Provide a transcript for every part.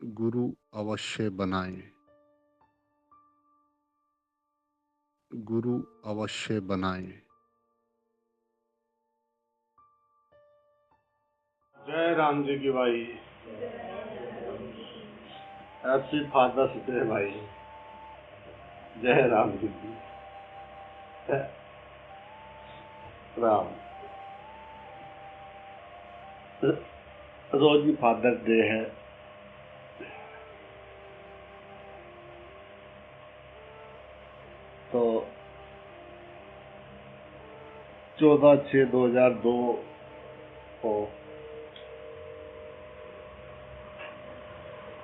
गुरु अवश्य बनाएं। गुरु अवश्य बनाएं। जय राम जी की भाई। हैप्पी फादर्स डे भाई। जय राम जी की। राम रोज ही फादर्स डे है। तो 14/6/2002 को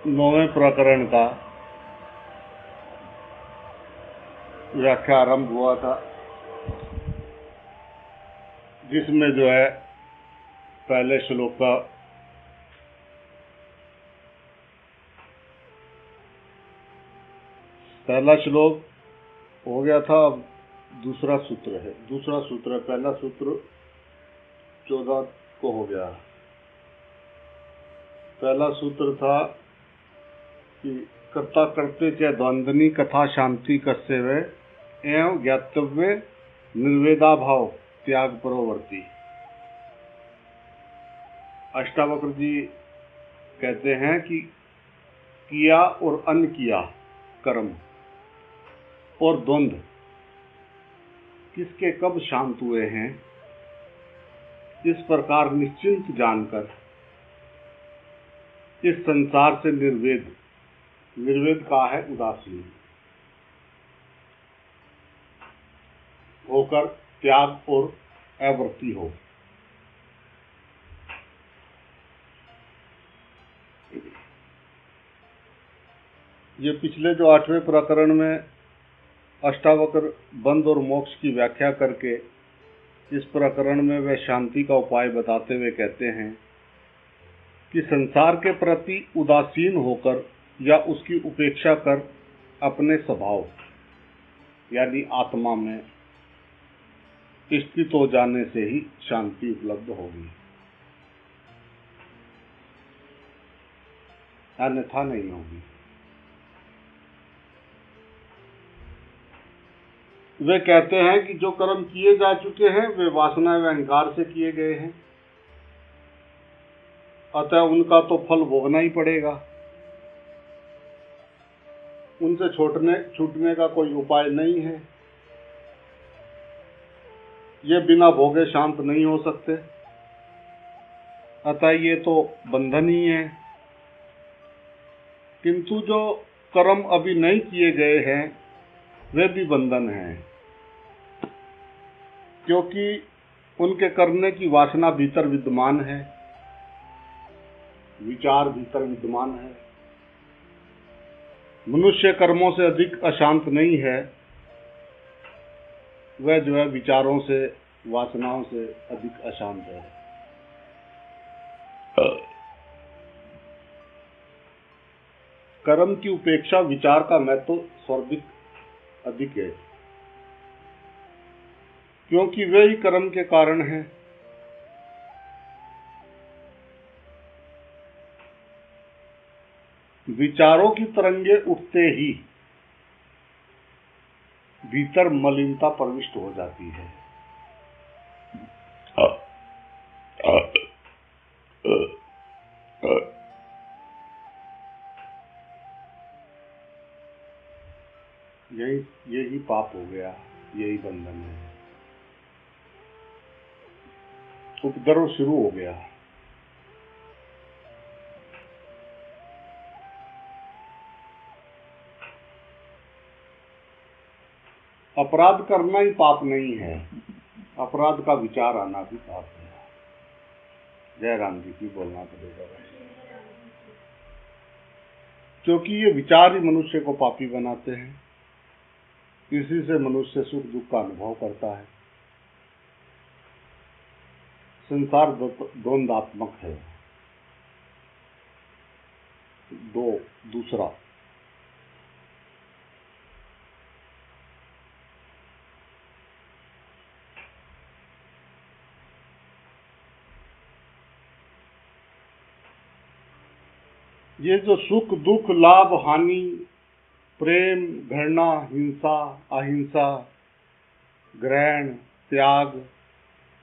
9वें प्रकरण का व्याख्या आरंभ हुआ था, जिसमें जो है पहले श्लोक का पहला श्लोक हो गया था। अब दूसरा सूत्र है। पहला सूत्र 14 को हो गया। पहला सूत्र था कि कर्ता करते च द्वंद्वनी कथा शांति कस्य वे एवं ज्ञातव्य निर्वेदा भाव त्याग परोवर्ती। अष्टावक्र जी कहते हैं कि किया और अन किया कर्म और द्वंद्व किसके कब शांत हुए हैं, इस प्रकार निश्चिंत जानकर इस संसार से निर्वेद का है उदासीन होकर त्याग और अवर्ती हो। ये पिछले जो 8वें प्रकरण में अष्टावक्र बंध और मोक्ष की व्याख्या करके इस प्रकरण में वे शांति का उपाय बताते हुए कहते हैं कि संसार के प्रति उदासीन होकर या उसकी उपेक्षा कर अपने स्वभाव यानी आत्मा में स्थित हो जाने से ही शांति उपलब्ध होगी, अन्यथा नहीं होगी। वे कहते हैं कि जो कर्म किए जा चुके हैं वे वासना व अहंकार से किए गए हैं, अतः उनका तो फल भोगना ही पड़ेगा। उनसे छूटने का कोई उपाय नहीं है। ये बिना भोगे शांत नहीं हो सकते, अतः ये तो बंधन ही है। किंतु जो कर्म अभी नहीं किए गए हैं वे भी बंधन हैं, क्योंकि उनके करने की वासना भीतर विद्यमान है, विचार भीतर विद्यमान है। मनुष्य कर्मों से अधिक अशांत नहीं है, वह जो है विचारों से वासनाओं से अधिक अशांत है। कर्म की उपेक्षा विचार का महत्व सर्वाधिक अधिक है, क्योंकि वे ही कर्म के कारण हैं। विचारों की तरंगे उठते ही भीतर मलिनता प्रविष्ट हो जाती है। यही पाप हो गया, यही बंधन है। उपद्रव शुरू हो गया। अपराध करना ही पाप नहीं है, अपराध का विचार आना भी पाप है। जय राम जी की बोलना पड़ेगा, क्योंकि ये विचार ही मनुष्य को पापी बनाते हैं। इसी से मनुष्य सुख दुख का अनुभव करता है। संसार द्वंद्वात्मक है। दूसरा ये जो सुख दुख लाभ हानि प्रेम घृणा हिंसा अहिंसा ग्रहण त्याग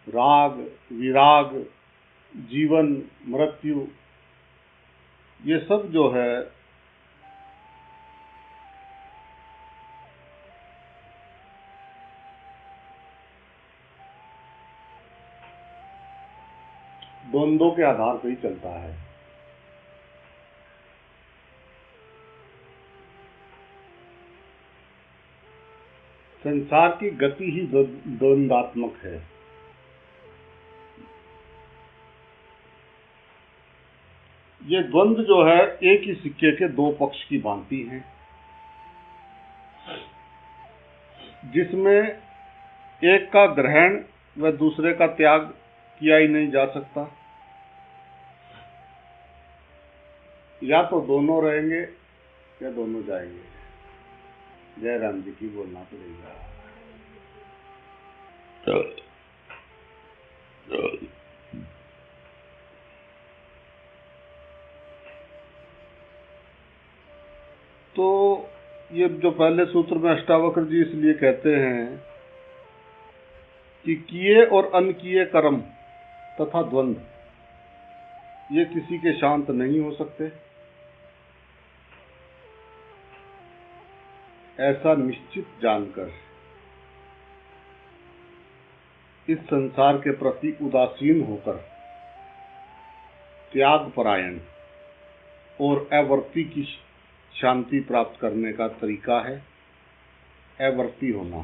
राग विराग जीवन मृत्यु, ये सब जो है द्वंद्वों के आधार पर ही चलता है। संसार की गति ही द्वंद्वात्मक है। ये द्वंद्व जो है एक ही सिक्के के दो पक्ष की भांति हैं, जिसमें एक का ग्रहण व दूसरे का त्याग किया ही नहीं जा सकता। या तो दोनों रहेंगे या दोनों जाएंगे। जय राम जी की बोलना पड़ेगा। तो ये जो पहले सूत्र में अष्टावक्र जी इसलिए कहते हैं कि किए और अनकिए कर्म तथा द्वंद्व ये किसी के शांत नहीं हो सकते, ऐसा निश्चित जानकर इस संसार के प्रति उदासीन होकर त्याग परायण और अवर्ती की शांति प्राप्त करने का तरीका है अवर्ती होना।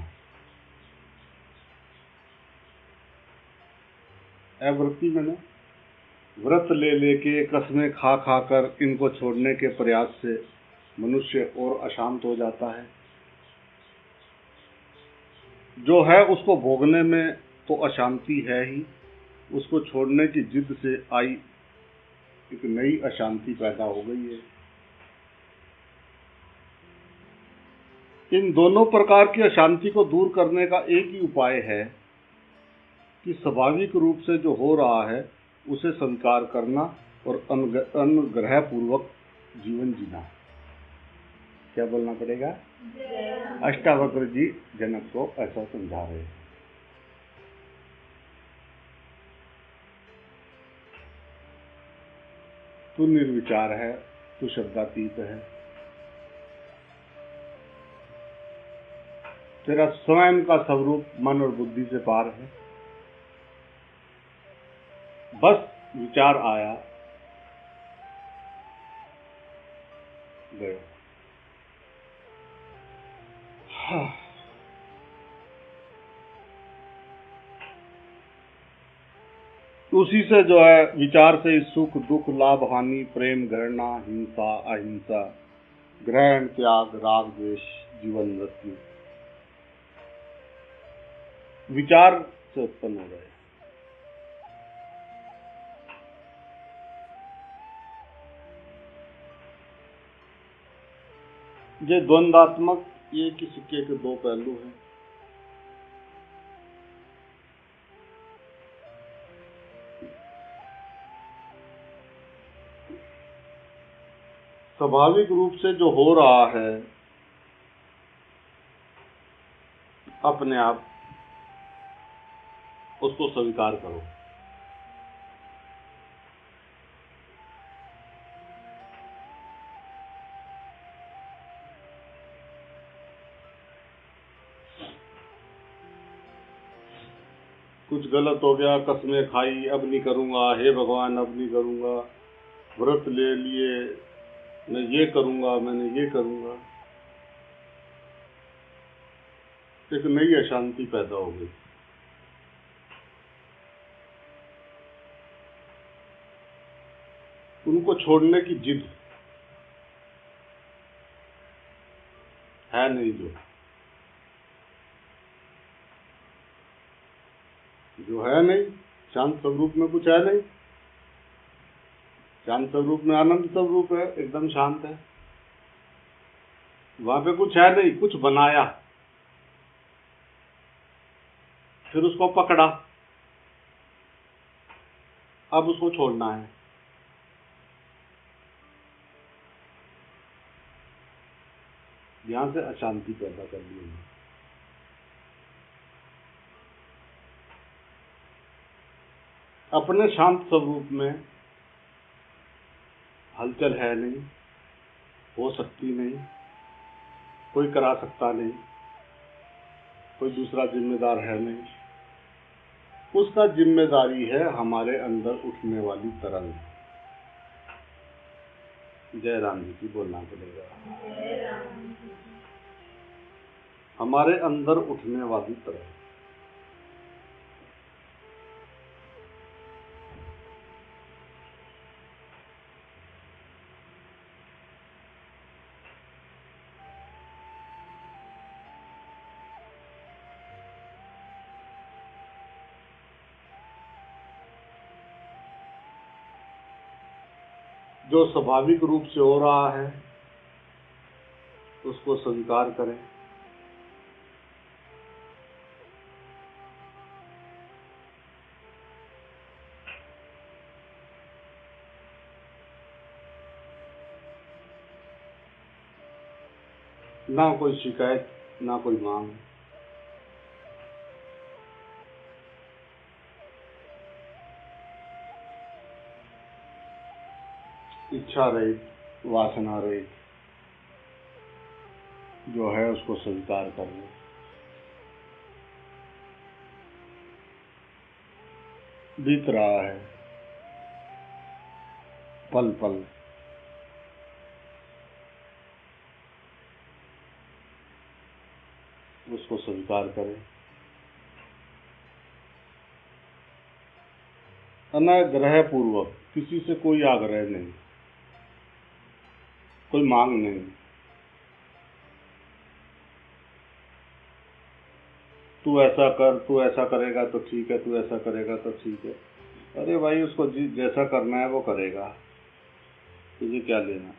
अवर्ती मैंने व्रत ले लेके कसमें खा खा कर इनको छोड़ने के प्रयास से मनुष्य और अशांत हो जाता है। जो है उसको भोगने में तो अशांति है ही, उसको छोड़ने की जिद से आई एक नई अशांति पैदा हो गई है। इन दोनों प्रकार की अशांति को दूर करने का एक ही उपाय है कि स्वाभाविक रूप से जो हो रहा है उसे स्वीकार करना और अनुग्रह पूर्वक जीवन जीना। क्या बोलना पड़ेगा? अष्टावक्र जी जनक को ऐसा समझा रहे हैं। तू निर्विचार है, तू शब्दातीत है, तेरा स्वयं का स्वरूप मन और बुद्धि से पार है। बस विचार आया गया। उसी से जो है विचार से सुख दुख लाभ हानि प्रेम घृणा हिंसा अहिंसा ग्रहण त्याग राग द्वेष जीवन मृत्यु विचार से उत्पन्न हो गए। ये द्वंद्वात्मक ये कि सिक्के के दो पहलू हैं। स्वाभाविक रूप से जो हो रहा है अपने आप उसको स्वीकार करो। कुछ गलत हो गया, कसमें खाई, अब नहीं करूंगा, हे भगवान अब नहीं करूंगा, व्रत ले लिए, मैं ये करूंगा, मैंने ये करूंगा, एक नई अशांति पैदा हो गई। उनको छोड़ने की जिद है नहीं, जो है नहीं, शांत स्वरूप में कुछ है नहीं। शांत स्वरूप में आनंद स्वरूप है, एकदम शांत है। वहां पे कुछ है नहीं, कुछ बनाया, फिर उसको पकड़ा, अब उसको छोड़ना है। यहाँ से अशांति पैदा कर दी है। अपने शांत स्वरूप में हलचल है नहीं, हो सकती नहीं, कोई करा सकता नहीं, कोई दूसरा जिम्मेदार है नहीं। उसका जिम्मेदारी है हमारे अंदर उठने वाली तरंग। जय राम जी की बोलना पड़ेगा। हमारे अंदर उठने वाली तरंग। जो स्वाभाविक रूप से हो रहा है उसको स्वीकार करें। ना कोई शिकायत, ना कोई मांग। इच्छा रहित, वासना रहित जो है उसको स्वीकार कर ले। बीत रहा है पल पल, उसको स्वीकार करें। अनाग्रह पूर्वक, किसी से कोई आग्रह नहीं, कोई मांग नहीं। तू ऐसा कर, तू ऐसा करेगा तो ठीक है, तू ऐसा करेगा तो ठीक है। अरे भाई, उसको जैसा करना है वो करेगा, तुझे क्या लेना।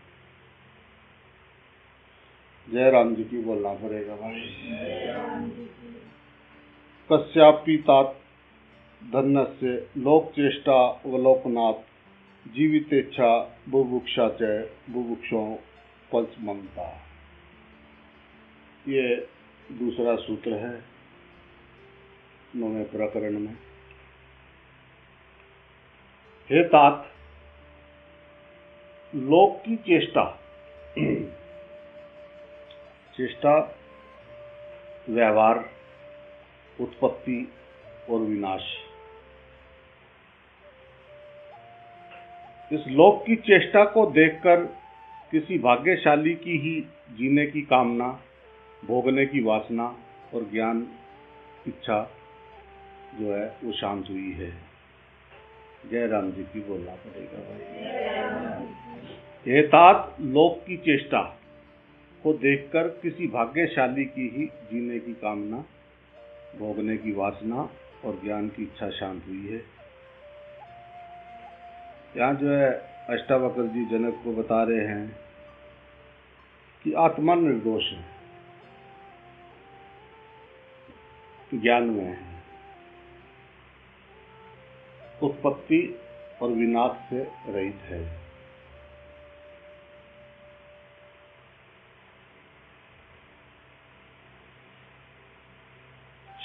जय राम जी की बोलना पड़ेगा भाई। कस्यापि तात धन्यस्य लोक चेष्टा अवलोकनात् जीवितेच्छा बुभुक्षा च बुभुक्षो पल्समता। ये दूसरा सूत्र है 9वें प्रकरण में। हे तात, लोक की चेष्टा, चेष्टा व्यवहार, उत्पत्ति और विनाश। इस लोक की चेष्टा को देखकर किसी भाग्यशाली की ही जीने की कामना, भोगने की वासना और ज्ञान इच्छा जो है वो शांत हुई है। जय राम जी की बोलना पड़ेगा भाई। हे तात, लोक की चेष्टा को देखकर किसी भाग्यशाली की ही जीने की कामना, भोगने की वासना और ज्ञान की इच्छा शांत हुई है। यहाँ जो है अष्टावक्र जी जनक को बता रहे हैं कि आत्मा निर्दोष है, ज्ञान में है, उत्पत्ति और विनाश से रहित है।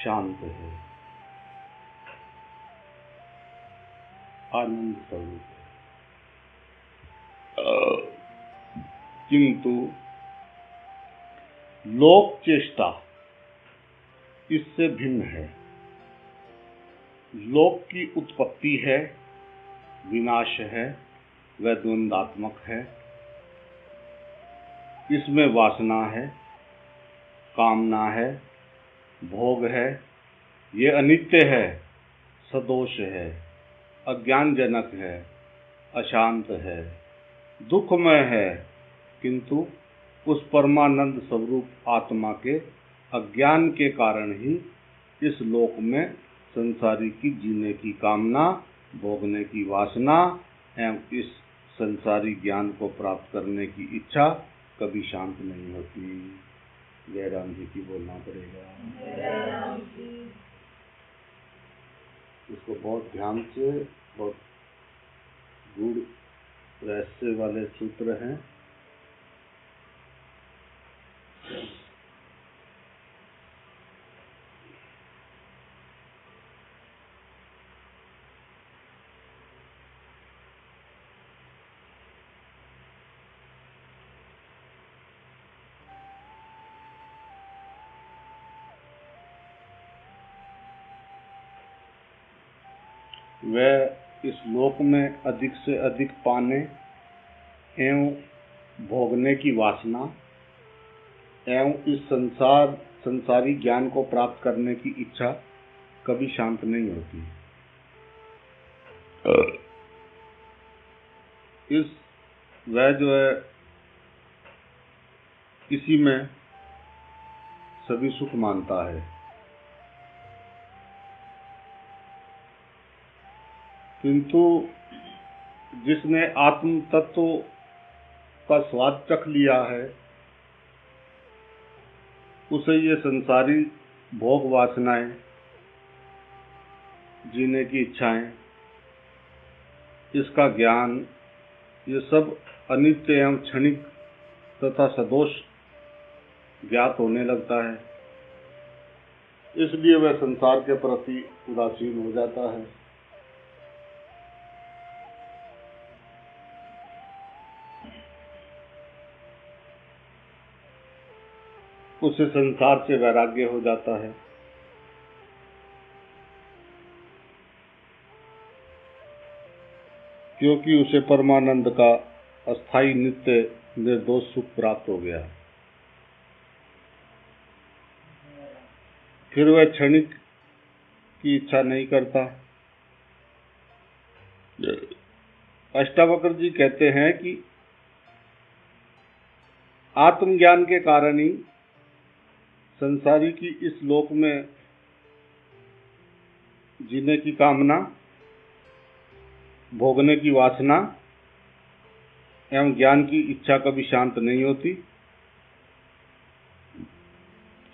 शांत है, आनंद स्वरूप है। किंतु लोक चेष्टा इससे भिन्न है। लोक की उत्पत्ति है, विनाश है, वह द्वंदात्मक है। इसमें वासना है, कामना है, भोग है। ये अनित्य है, सदोष है, अज्ञानजनक है, अशांत है, दुखमय है। किंतु उस परमानंद स्वरूप आत्मा के अज्ञान के कारण ही इस लोक में संसारी की जीने की कामना, भोगने की वासना एवं इस संसारी ज्ञान को प्राप्त करने की इच्छा कभी शांत नहीं होती। जय राम जी की बोलना पड़ेगा। इसको बहुत ध्यान से, बहुत गूढ़ रहस्य वाले सूत्र हैं। वह इस लोक में अधिक से अधिक पाने एवं भोगने की वासना एवं इस संसारी ज्ञान को प्राप्त करने की इच्छा कभी शांत नहीं होती। वह जो है इसी में सभी सुख मानता है, किंतु जिसने आत्म तत्व का स्वाद चख लिया है उसे ये संसारी भोग वासनाएं, जीने की इच्छाएं, इसका ज्ञान, ये सब अनित्य एवं क्षणिक तथा सदोष ज्ञात होने लगता है। इसलिए वह संसार के प्रति उदासीन हो जाता है। उसे संसार से वैराग्य हो जाता है। क्योंकि उसे परमानंद का अस्थाई नित्य निर्दोष सुख प्राप्त हो गया। फिर वह क्षणिक की इच्छा नहीं करता। अष्टावक्र जी कहते हैं कि आत्मज्ञान के कारण ही संसारी की इस लोक में जीने की कामना, भोगने की वासना एवं ज्ञान की इच्छा कभी शांत नहीं होती।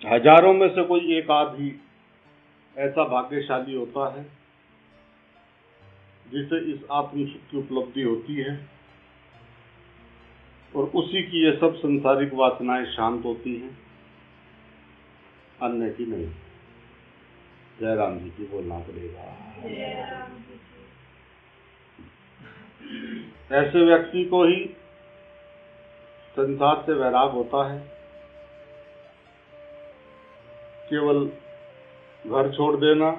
हजारों में से कोई एक आदमी ऐसा भाग्यशाली होता है जिसे इस आत्म सुख की उपलब्धि होती है और उसी की ये सब संसारिक वासनाएं शांत होती हैं, अन्य की नहीं। जय राम जी की बोलना पड़ेगा। ऐसे व्यक्ति को ही संसार से वैराग होता है। केवल घर छोड़ देना,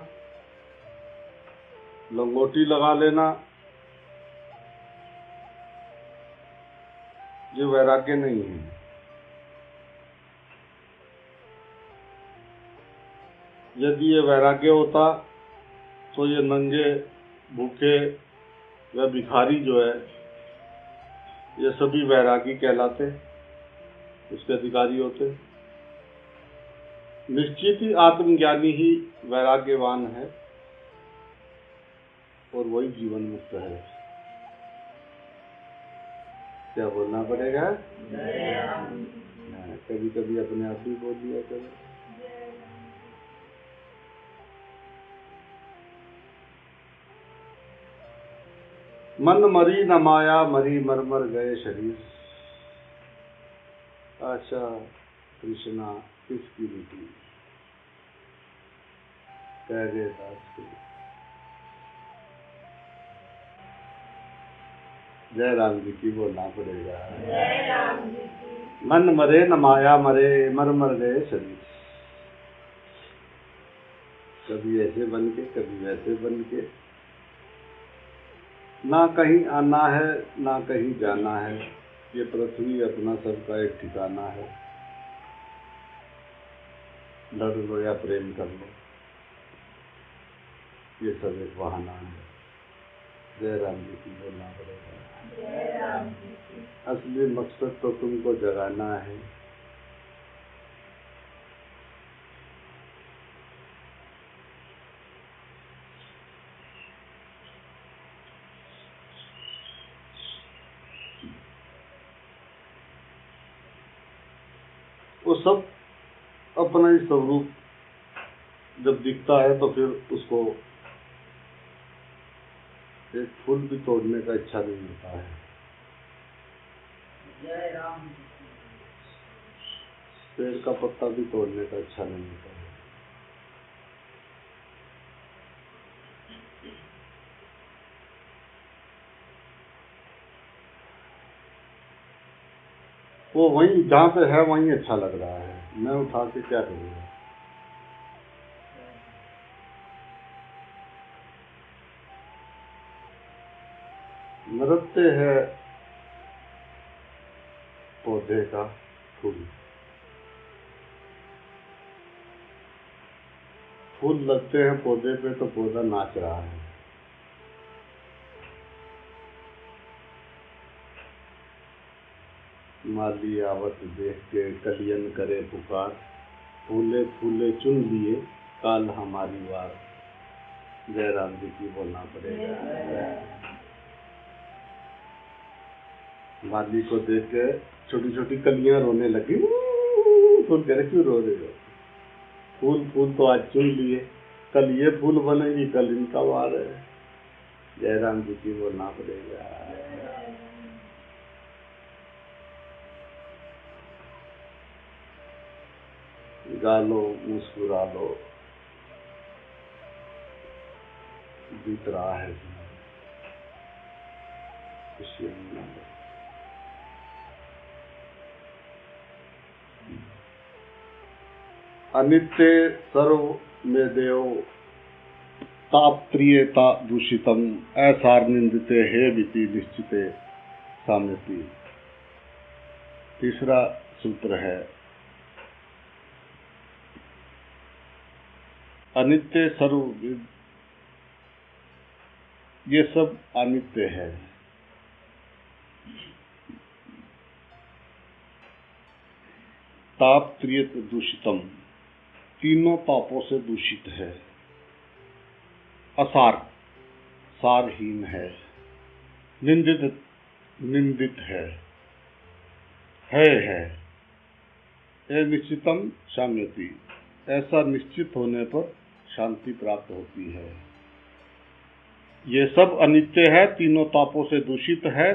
लंगोटी लगा लेना, ये वैराग्य नहीं है। यदि ये वैराग्य होता तो ये नंगे भूखे व भिखारी जो है ये सभी वैरागी कहलाते, उसके अधिकारी होते। निश्चित ही आत्मज्ञानी ही वैराग्यवान है और वही जीवन मुक्त है। क्या बोलना पड़ेगा? कभी कभी अपने आप ही बोल दिया करो। मन मरी न माया मरी मर मर गए शरीर, आशा कृष्णा किसकी मिटी, कह गए दास को। जय राम जी की बोलना पड़ेगा। मन मरे न माया मरे मर मर गए शरीर। कभी ऐसे बन के कभी वैसे बन के, ना कहीं आना है ना कहीं जाना है, ये पृथ्वी अपना सबका एक ठिकाना है। डर लो या प्रेम कर लो, ये सब एक बहाना है। जय राम जी की बोलना पड़ेगा। असली मकसद तो तुमको जगाना है। वो सब अपना ही स्वरूप जब दिखता है तो फिर उसको एक फूल भी तोड़ने का इच्छा नहीं होता है। पेड़ का पत्ता भी तोड़ने का इच्छा नहीं होता है। वो वहीं जहाँ पे है वहीं अच्छा लग रहा है। मैं उठा के क्या करूँगा? नृत्य है पौधे का फूल। फूल लगते हैं पौधे पे तो पौधा नाच रहा है। माली आवत देख के कलियन करे पुकार, फूले फूले चुन लिए काल हमारी वार। जयराम जी की बोलना पड़ेगा। माली को देख के छोटी छोटी कलियां रोने लगी। फूल कह रहे क्यों रो रहे हो? फूल फूल तो आज चुन लिए, कल ये फूल बनेगी, कल इनका वार है। जयराम जी की बोलना पड़ेगा। गा लो मुस्कुरा लो, बीत रहा है खुशियां मना लो। अनित्य सर्व में देव, ताप्रियता दूषितम, ऐसार निंदिते हे विति निश्चिते साम्यति। तीसरा सूत्र है अनित्य सर्व, ये सब अनित्य है। ताप त्रियत दूषितम, तीनों तापों से दूषित है। असार, सारहीन है। निंदित, निंदित है। निश्चितम शाम्यति, ऐसा निश्चित होने पर शांति प्राप्त होती है। ये सब अनित्य है, तीनों तापों से दूषित है,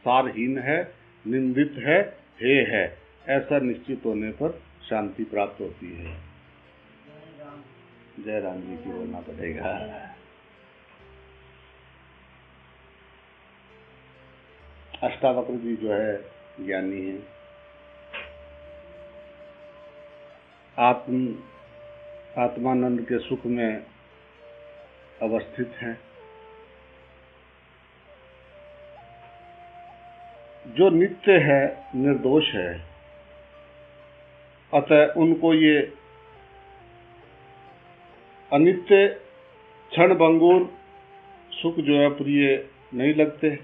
सारहीन है, निंदित है, ऐसा निश्चित होने पर शांति प्राप्त होती है। जय राम जी की बोलना पड़ेगा। अष्टावक्र जी जो है ज्ञानी है, आत्मानंद के सुख में अवस्थित हैं। जो नित्य है, निर्दोष है, अतः उनको ये अनित्य क्षण भंगुर सुख जो है प्रिय नहीं लगते।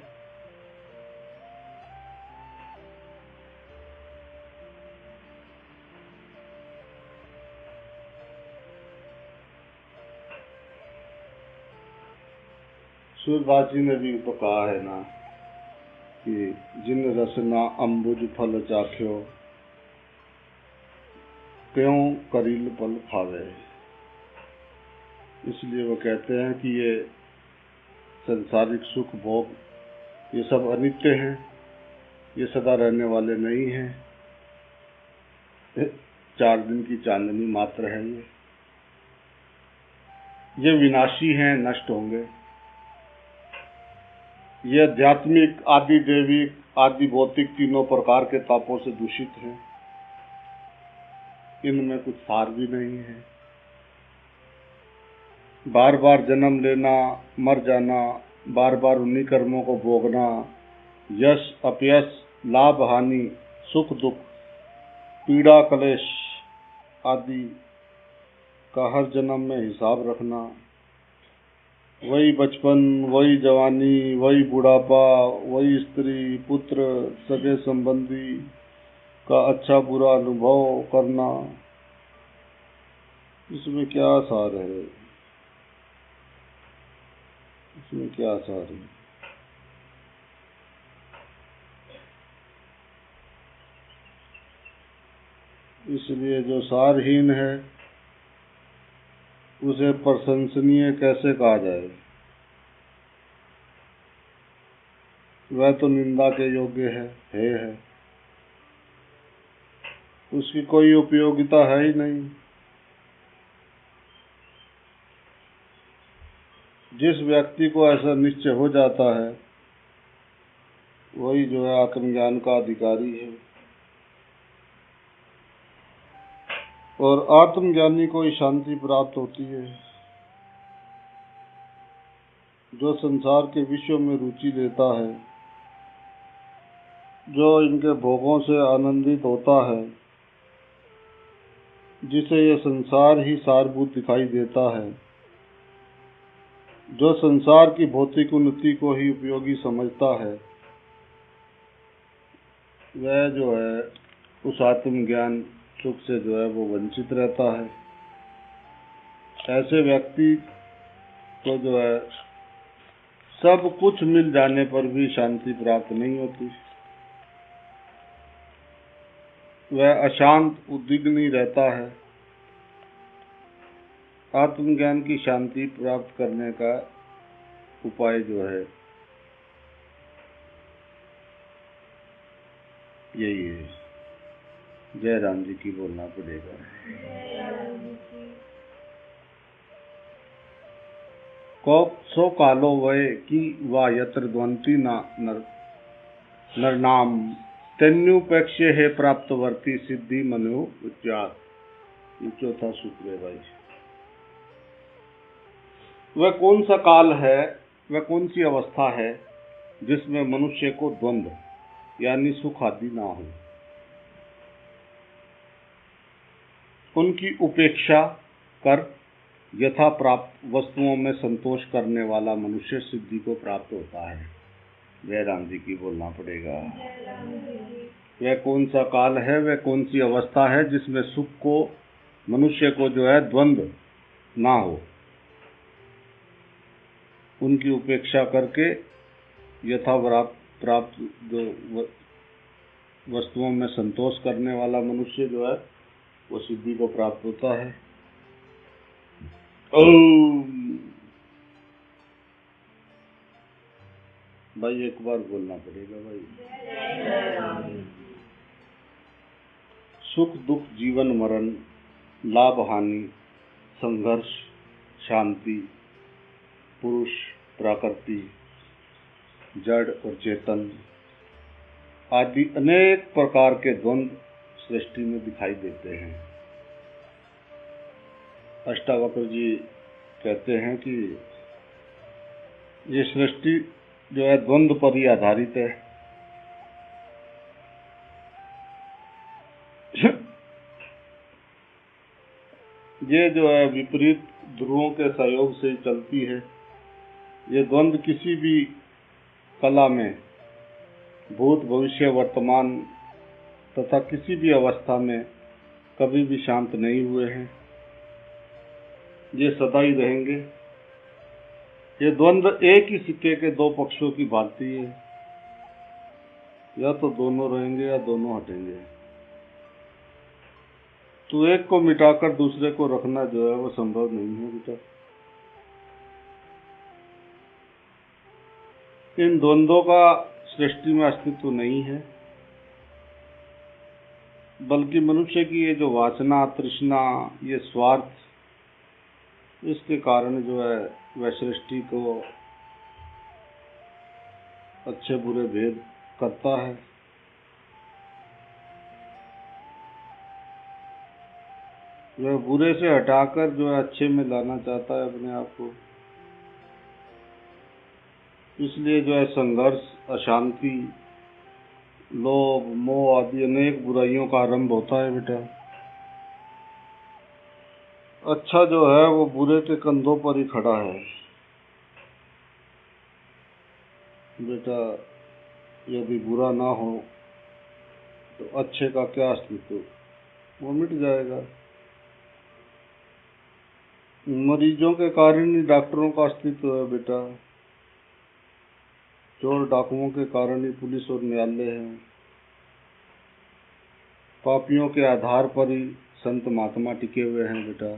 सूरदास जी ने भी तो कहा है ना कि जिन रसना अम्बुज फल चाख्यो, क्यों करील पल खावे। इसलिए वो कहते हैं कि ये संसारिक सुख भोग ये सब अनित्य हैं, ये सदा रहने वाले नहीं हैं, 4 दिन की चांदनी मात्र है। ये विनाशी हैं, नष्ट होंगे। ये आध्यात्मिक, आदि दैविक, आदि भौतिक तीनों प्रकार के तापों से दूषित हैं। इनमें कुछ सार भी नहीं है। बार बार जन्म लेना, मर जाना, बार बार उन्हीं कर्मों को भोगना, यश अपयश, लाभ हानि, सुख दुख, पीड़ा कलेश आदि का हर जन्म में हिसाब रखना। वही बचपन, वही जवानी, वही बुढ़ापा, वही स्त्री पुत्र सगे संबंधी का अच्छा बुरा अनुभव करना, इसमें क्या सार है? इसमें क्या सार है? इसलिए जो सारहीन है उसे प्रशंसनीय कैसे कहा जाए? वह तो निंदा के योग्य है। उसकी कोई उपयोगिता है ही नहीं। जिस व्यक्ति को ऐसा निश्चय हो जाता है वही जो है आत्मज्ञान का अधिकारी है। और आत्मज्ञानी को ही शांति प्राप्त होती है। जो संसार के विषयों में रुचि लेता है, जो इनके भोगों से आनंदित होता है, जिसे यह संसार ही सारभूत दिखाई देता है, जो संसार की भौतिक उन्नति को ही उपयोगी समझता है, वह जो है उस आत्मज्ञान सुख से जो है वो वंचित रहता है। ऐसे व्यक्ति को जो है सब कुछ मिल जाने पर भी शांति प्राप्त नहीं होती। वह अशांत उद्विग्न रहता है। आत्मज्ञान की शांति प्राप्त करने का उपाय जो है यही है। जय राम जी की बोलना पड़ेगा। सो कालो वय की वा यत्र द्वंती नरनाम तन्युपेक्ष्य है प्राप्तवर्ती सिद्धि मनु उच्चात। ये चौथा सूत्र है भाई। वह कौन सा काल है, वह कौन सी अवस्था है जिसमें मनुष्य को द्वंद यानी सुख आदि ना हो। उनकी उपेक्षा कर यथा प्राप्त वस्तुओं में संतोष करने वाला मनुष्य सिद्धि को प्राप्त होता है। जय राम जी की बोलना पड़ेगा। वह कौन सा काल है, वह कौन सी अवस्था है जिसमें सुख को मनुष्य को जो है द्वंद ना हो। उनकी उपेक्षा करके यथा प्राप्त जो वस्तुओं में संतोष करने वाला मनुष्य जो है वो सिद्धि को प्राप्त होता है। ओम भाई एक बार बोलना पड़ेगा भाई। सुख दुख जीवन मरण लाभ हानि संघर्ष शांति पुरुष प्रकृति जड़ और चेतन आदि अनेक प्रकार के द्वंद्व सृष्टि में दिखाई देते हैं। अष्टावक्र जी कहते हैं कि ये सृष्टि जो है द्वंद्व पर ही आधारित है। ये जो है विपरीत ध्रुवों के सहयोग से चलती है। ये द्वंद्व किसी भी कला में भूत भविष्य वर्तमान तथा किसी भी अवस्था में कभी भी शांत नहीं हुए हैं। ये सदा ही रहेंगे। ये द्वंद्व एक ही सिक्के के दो पक्षों की भांति है। या तो दोनों रहेंगे या दोनों हटेंगे। तो एक को मिटाकर दूसरे को रखना जो है वो संभव नहीं है बेटा। इन द्वंद्वों का सृष्टि में अस्तित्व नहीं है, बल्कि मनुष्य की ये जो वासना तृष्णा ये स्वार्थ इसके कारण जो है वह सृष्टि को अच्छे बुरे भेद करता है। वह बुरे से हटाकर जो है अच्छे में लाना चाहता है अपने आप को। इसलिए जो है संघर्ष अशांति लोभ मोह आदि अनेक बुराइयों का आरंभ होता है बेटा। अच्छा जो है वो बुरे के कंधों पर ही खड़ा है बेटा। यदि बुरा ना हो तो अच्छे का क्या अस्तित्व, वो मिट जाएगा। मरीजों के कारण ही डॉक्टरों का अस्तित्व है बेटा। चोर डाकुओं के कारण ही पुलिस और न्यायालय है। पापियों के आधार पर ही संत महात्मा टिके हुए हैं बेटा।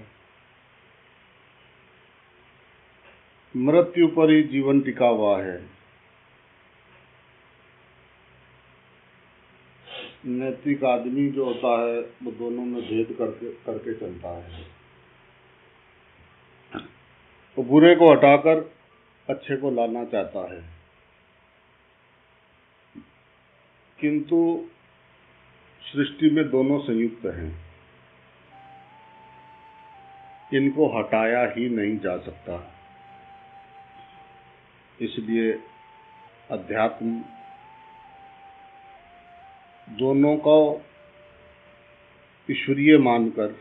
मृत्यु पर ही जीवन टिका हुआ है। नैतिक आदमी जो होता है वो दोनों में भेद करके चलता है। तो बुरे को हटाकर अच्छे को लाना चाहता है, किंतु सृष्टि में दोनों संयुक्त हैं। इनको हटाया ही नहीं जा सकता। इसलिए अध्यात्म दोनों को ईश्वरीय मानकर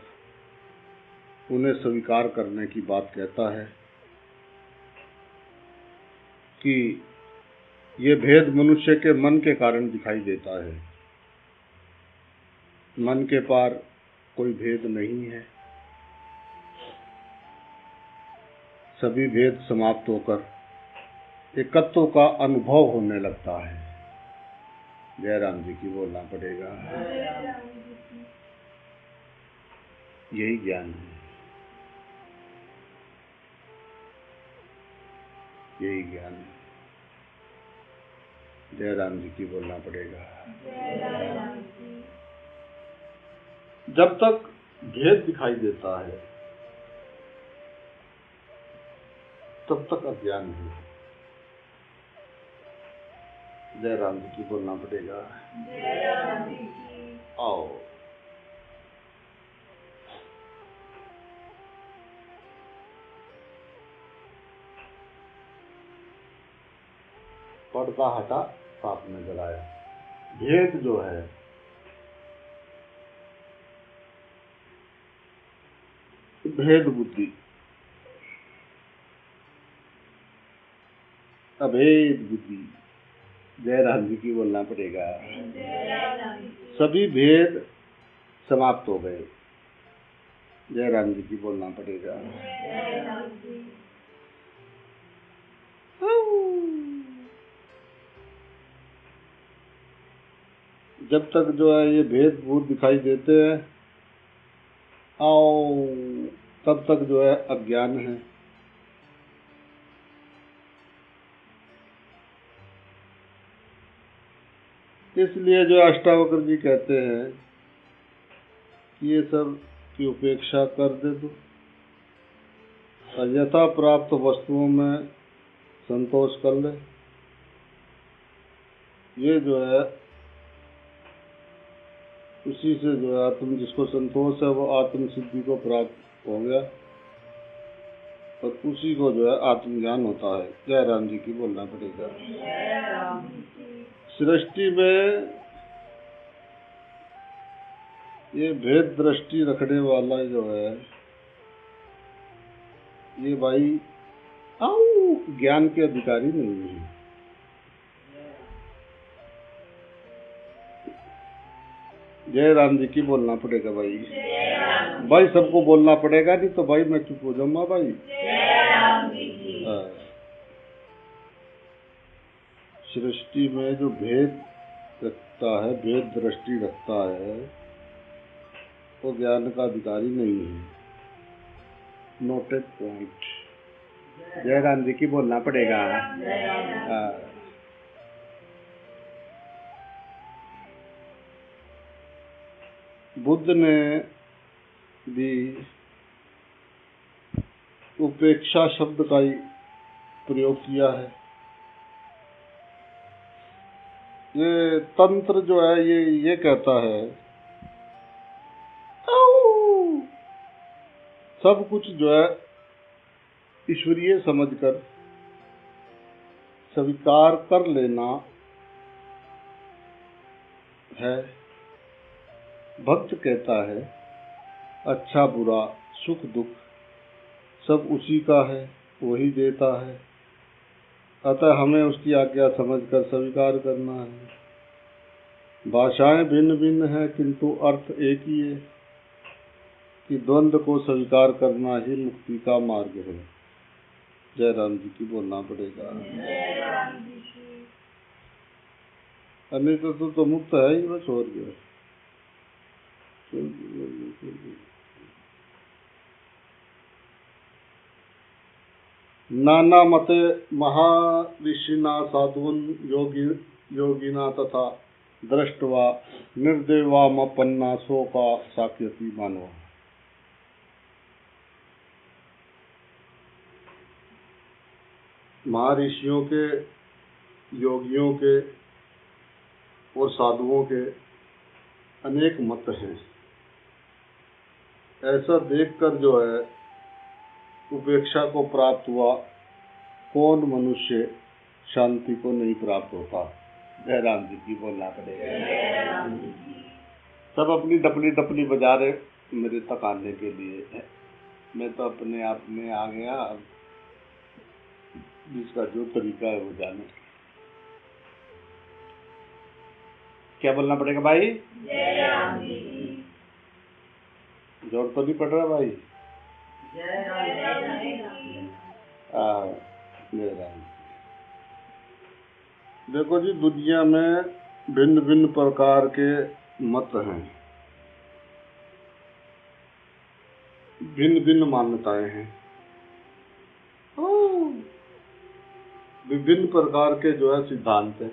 उन्हें स्वीकार करने की बात कहता है कि ये भेद मनुष्य के मन के कारण दिखाई देता है। मन के पार कोई भेद नहीं है। सभी भेद समाप्त होकर एकत्व का अनुभव होने लगता है। जयराम जी की बोलना पड़ेगा। यही ज्ञान है, यही ज्ञान है। जयराम जी की बोलना पड़ेगा। जब तक भेद दिखाई देता है तब तक अज्ञान है। जयराम जी की बोलना पड़ेगा। आओ पर्दा हटा, साफ नजर आया। भेद जो है भेद बुद्धि, अभेद बुद्धि। जयराम जी की बोलना पड़ेगा। सभी भेद समाप्त हो गए। जयराम जी की बोलना पड़ेगा। जब तक जो है ये भेद भूत दिखाई देते हैं आओ, तब तक जो है अज्ञान है। इसलिए जो अष्टावक्र जी कहते हैं कि ये सब की उपेक्षा कर दे दो और यथा प्राप्त वस्तुओं में संतोष कर ले। ये जो है उसी से जो है आत्म जिसको संतोष है वो आत्म सिद्धि को प्राप्त हो गया और उसी को जो है आत्मज्ञान होता है। जयराम जी की बोलना पड़ेगा। सृष्टि में ये भेद दृष्टि रखने वाला जो है ये भाई ज्ञान के अधिकारी नहीं है। जयराम जी की बोलना पड़ेगा भाई। भाई सबको बोलना पड़ेगा, नहीं तो भाई मैं चुप हो जाऊंगा भाई। सृष्टि में जो भेद रखता है, भेद दृष्टि रखता है, वो ज्ञान का अधिकारी नहीं है। Noted point. जयराम जी की बोलना पड़ेगा। बुद्ध ने भी उपेक्षा शब्द का ही प्रयोग किया है। ये तंत्र जो है ये कहता है सब कुछ जो है ईश्वरीय समझकर स्वीकार कर लेना है। भक्त कहता है अच्छा बुरा सुख दुख सब उसी का है, वही देता है, अतः हमें उसकी आज्ञा समझकर स्वीकार करना है। भाषाएं भिन्न भिन्न हैं किंतु अर्थ एक ही है कि द्वंद्व को स्वीकार करना ही मुक्ति का मार्ग है। जयराम जी की बोलना पड़ेगा। अन्य तो मुक्त है ही, बस और गया। नाना मते महर्षिना साधून योगिना तथा दृष्टवा निर्देवामपन्ना शोका साक्यति मानवा। महर्षियों के, योगियों के और साधुओं के अनेक मत हैं। ऐसा देखकर जो है उपेक्षा को प्राप्त हुआ कौन मनुष्य शांति को नहीं प्राप्त होता। जय राम जी की बोलना पड़ेगा। सब अपनी डपली डपली बजा रहे मेरे तक आने के लिए, मैं तो अपने आप में आ गया। अब जिसका जो तरीका है वो जाने। क्या बोलना पड़ेगा भाई? जय राम जी। जोर तो नहीं पड़ रहा भाई? जय राम जी। जय राम। देखो जी, दुनिया में भिन्न भिन्न प्रकार के मत हैं, भिन्न भिन्न मान्यताएं हैं, विभिन्न प्रकार के जो है सिद्धांत हैं,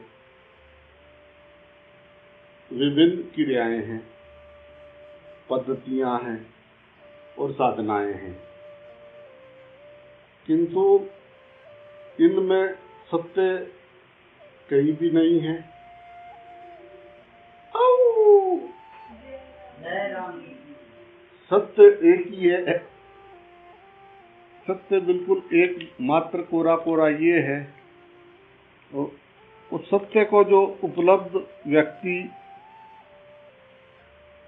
विभिन्न क्रियाएं हैं, पद्धतियां हैं और साधनाएं हैं, किंतु इनमें सत्य कहीं भी नहीं है। सत्य एक ही है। सत्य बिल्कुल एक मात्र कोरा कोरा ये है। उस सत्य को जो उपलब्ध व्यक्ति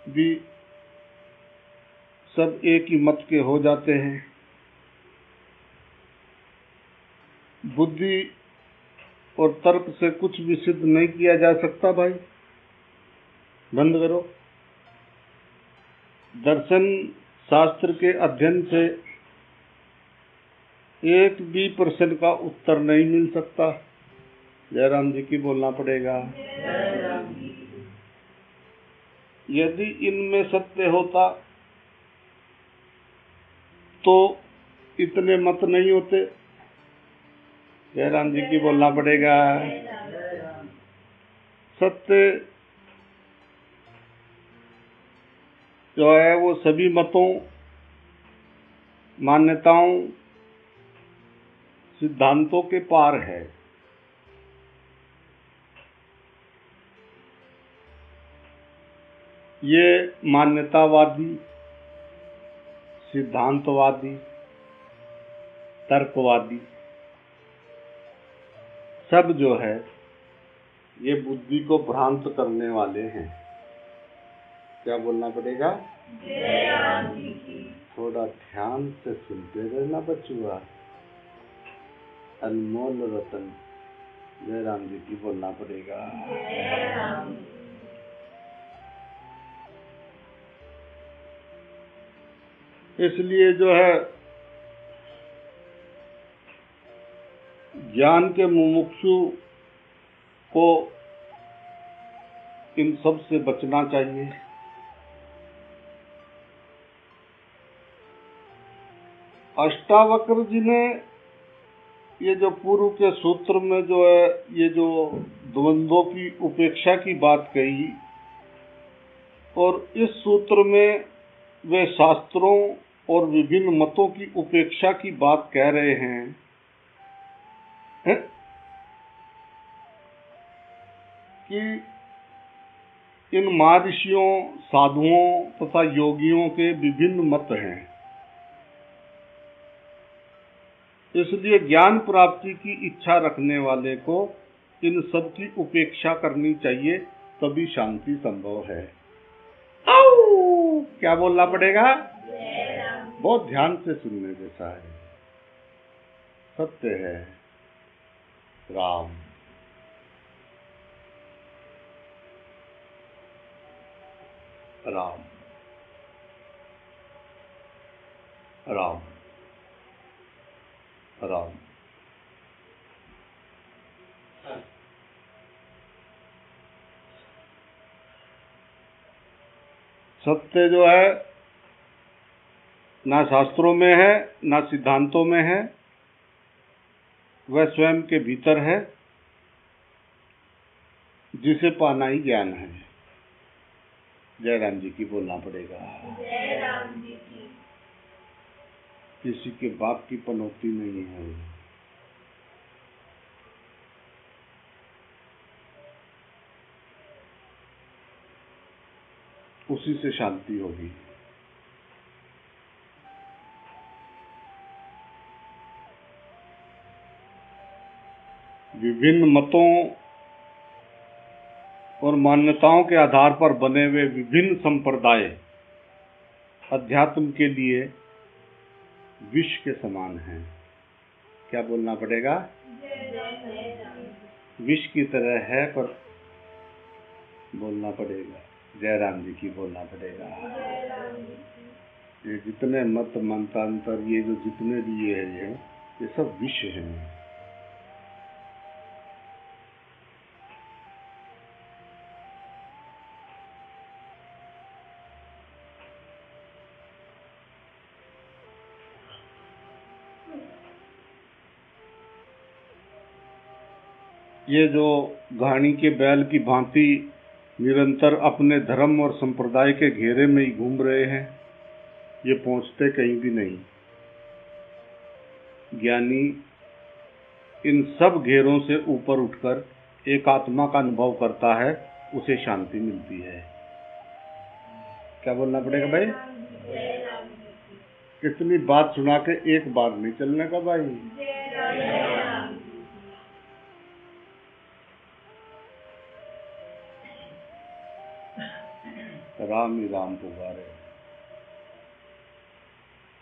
भी सब एक ही मत के हो जाते हैं। बुद्धि और तर्क से कुछ भी सिद्ध नहीं किया जा सकता भाई। बंद करो। दर्शन शास्त्र के अध्ययन से एक भी प्रश्न का उत्तर नहीं मिल सकता। जयराम जी की बोलना पड़ेगा। यदि इनमें सत्य होता तो इतने मत नहीं होते। जयराम जी की बोलना पड़ेगा। सत्य जो है वो सभी मतों, मान्यताओं, सिद्धांतों के पार है। ये मान्यतावादी, सिद्धांतवादी, तर्कवादी सब जो है ये बुद्धि को भ्रांत करने वाले हैं। क्या बोलना पड़ेगा? थोड़ा ध्यान से सुनते रहना बच्चुआ। अनमोल रतन जयराम जी की बोलना पड़ेगा। इसलिए जो है ज्ञान के मुमुक्षु को इन सब से बचना चाहिए। अष्टावक्र जी ने ये जो पूर्व के सूत्र में जो है ये जो द्वंद्वों की उपेक्षा की बात कही, और इस सूत्र में वे शास्त्रों और विभिन्न मतों की उपेक्षा की बात कह रहे हैं। कि इन महर्षियों, साधुओं तथा योगियों के विभिन्न मत हैं, इसलिए ज्ञान प्राप्ति की इच्छा रखने वाले को इन सब की उपेक्षा करनी चाहिए, तभी शांति संभव है। क्या बोलना पड़ेगा? बहुत ध्यान से सुनने जैसा है। सत्य है राम। राम राम राम। सत्य जो है ना शास्त्रों में है ना सिद्धांतों में है, वह स्वयं के भीतर है, जिसे पाना ही ज्ञान है। जयराम जी की बोलना पड़ेगा। जयराम जी की। किसी के बाप की पनौती नहीं है। उसी से शांति होगी। विभिन्न मतों और मान्यताओं के आधार पर बने हुए विभिन्न संप्रदाय अध्यात्म के लिए विष के समान हैं। क्या बोलना पड़ेगा? विष की तरह है, पर बोलना पड़ेगा। जय राम जी की बोलना पड़ेगा। ये जितने मत मंतांतर, ये जो जितने भी ये सब विष हैं। ये जो घाणी के बैल की भांति निरंतर अपने धर्म और संप्रदाय के घेरे में ही घूम रहे हैं, ये पहुंचते कहीं भी नहीं। ज्ञानी इन सब घेरों से ऊपर उठकर एक आत्मा का अनुभव करता है, उसे शांति मिलती है। क्या बोलना पड़ेगा भाई? इतनी बात सुना के एक बार नहीं चलने का भाई। राम ही राम पुकारे।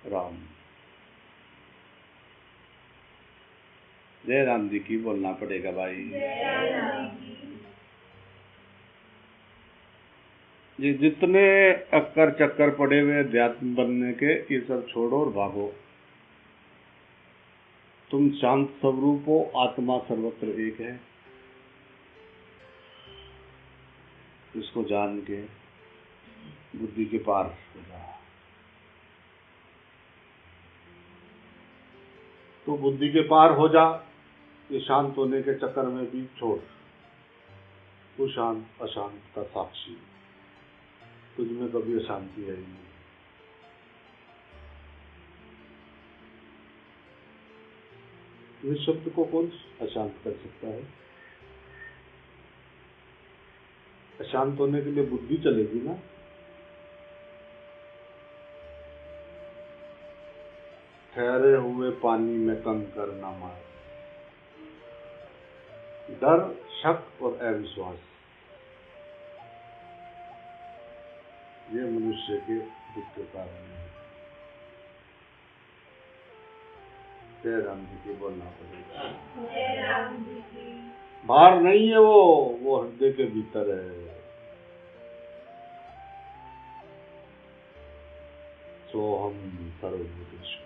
राम। जय राम जी की बोलना पड़ेगा भाई। ये जितने अक्कर चक्कर पड़े हुए अध्यात्म बनने के, ये सब छोड़ो और भागो। तुम शांत स्वरूप हो, आत्मा सर्वत्र एक है। इसको जान के बुद्धि के पार हो जा। तो बुद्धि के पार हो जा, ये शांत होने के चक्कर में भी छोड़। तू शांत अशांत का साक्षी, तुझ में कभी अशांति है ही नहीं। निःशब्द को कौन अशांत कर सकता है? अशांत होने के लिए बुद्धि चलेगी ना। ठहरे हुए पानी में कंकर न मार। डर, शक और अविश्वास, ये मनुष्य के दुख के कारण है। जय राम जी की बोलना पड़ेगा। बाहर नहीं है वो हृदय के भीतर है। सोहम सर्वभूतेषु।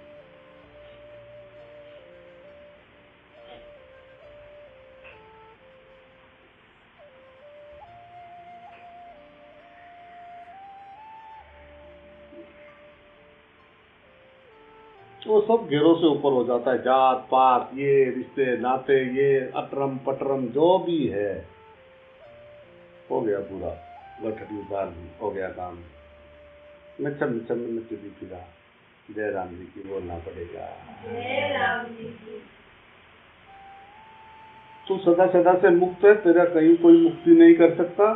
वो सब घेरों से ऊपर हो जाता है। जात पात, ये रिश्ते नाते, ये अटरम पटरम जो भी है, हो गया पूरा। गठरी उतार दी, हो गया काम। मिच्छम मिच्छम में चुदी फिरा। जय राम जी की बोलना पड़ेगा। तू सदा सदा से मुक्त है, तेरा कहीं कोई मुक्ति नहीं कर सकता।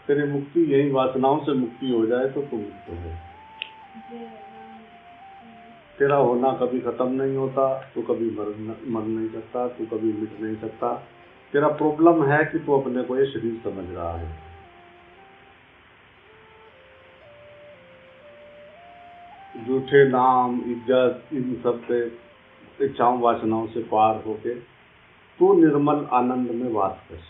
तेरी मुक्ति यही वासनाओं से मुक्ति हो जाए तो तू मुक्त है। तेरा होना कभी खत्म नहीं होता, तू कभी मर नहीं सकता, तू कभी मिट नहीं सकता। तेरा प्रॉब्लम है कि तू अपने को ये शरीर समझ रहा है। झूठे नाम, इज्जत, इन सब पे इच्छाओं वासनाओं से पार होके तू निर्मल आनंद में वास कर।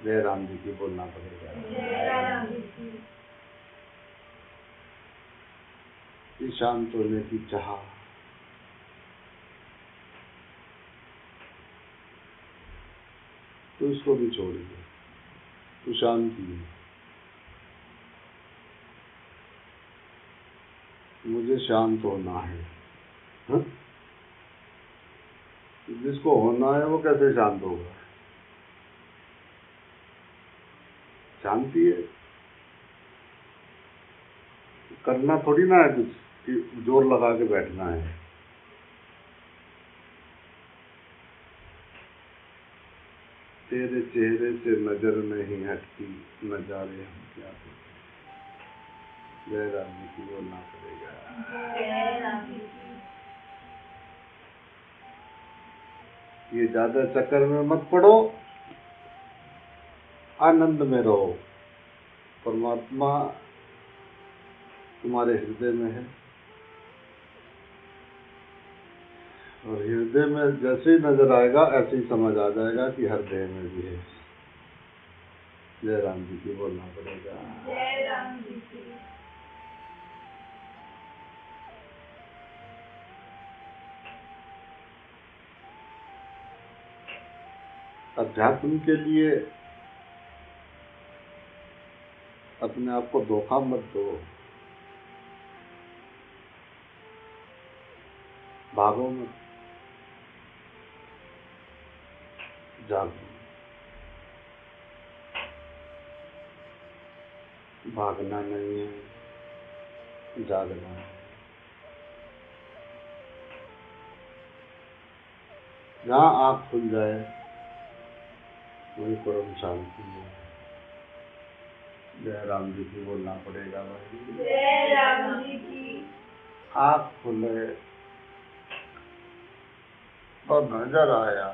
जय राम जी की बोलना पड़ेगा। शांत होने की चाह, तो इसको भी छोड़िए। तो शांति है। मुझे शांत होना है। हा? जिसको होना है वो कैसे शांत होगा? शांति है करना थोड़ी ना है कुछ कि जोर लगा के बैठना है। तेरे चेहरे से नजर नहीं हटती, नजारे हम क्या करें। जय राम जी की बोलना पड़ेगा। ये ज्यादा चक्कर में मत पड़ो, आनंद में रहो। परमात्मा तुम्हारे हृदय में है, और हृदय में जैसे ही नजर आएगा ऐसे ही समझ आ जाएगा कि हृदय में भी है। जय राम जी की बोलना पड़ेगा। जय राम जी की। अध्यात्म के लिए अपने आप को धोखा मत दो, भागो मत, जागो। भागना नहीं है, जागना है। जहाँ आँख खुल जाए वही परम शांति है। जय राम जी की बोलना पड़ेगा भाई। जय राम जी की। आँख खुले और नजर आया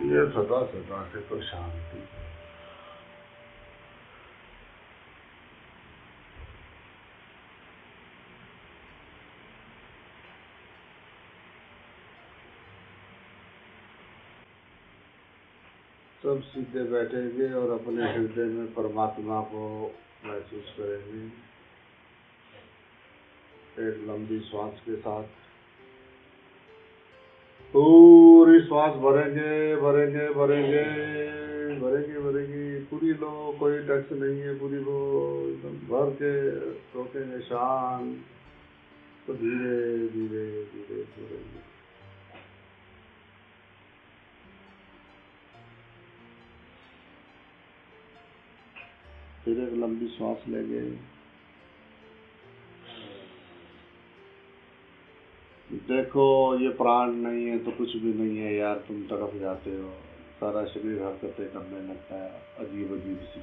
ये सदा सदा से तो शांति है। सब सीधे बैठेंगे और अपने हृदय में परमात्मा को महसूस करेंगे। एक लंबी श्वास के साथ पूरी श्वास भरेंगे भरेंगे भरेंगे भरेंगे भरेंगे, पूरी लो, कोई टैक्स नहीं है, पूरी लो एकदम भर के रोकेंगे शांत। तो धीरे धीरे धीरे छोड़ेंगे। फिर एक लंबी श्वास लेंगे। देखो ये प्राण नहीं है तो कुछ भी नहीं है यार, तुम तड़प जाते हो, सारा शरीर हरकतें करने लगता है अजीब अजीब सी,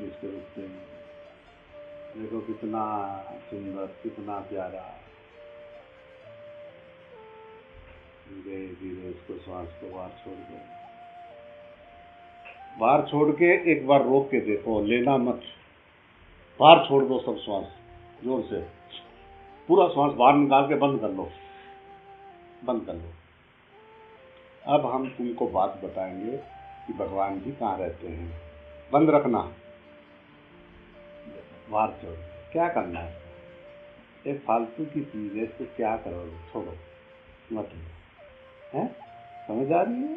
इसके रुकते नहीं। देखो कितना सुंदर, कितना प्यारा। धीरे धीरे इसको, श्वास को बाहर छोड़ दो। बाहर छोड़ के एक बार रोक के देखो, लेना मत, बाहर छोड़ दो सब श्वास जोर से, पूरा श्वास बाहर निकाल के बंद कर लो, बंद कर लो। अब हम तुमको बात बताएंगे कि भगवान जी कहाँ रहते हैं। बंद रखना, बाहर छोड़। क्या करना है, एक फालतू की चीज है, इसको क्या करोगे, छोड़ो मत लो। है समझ आ रही है,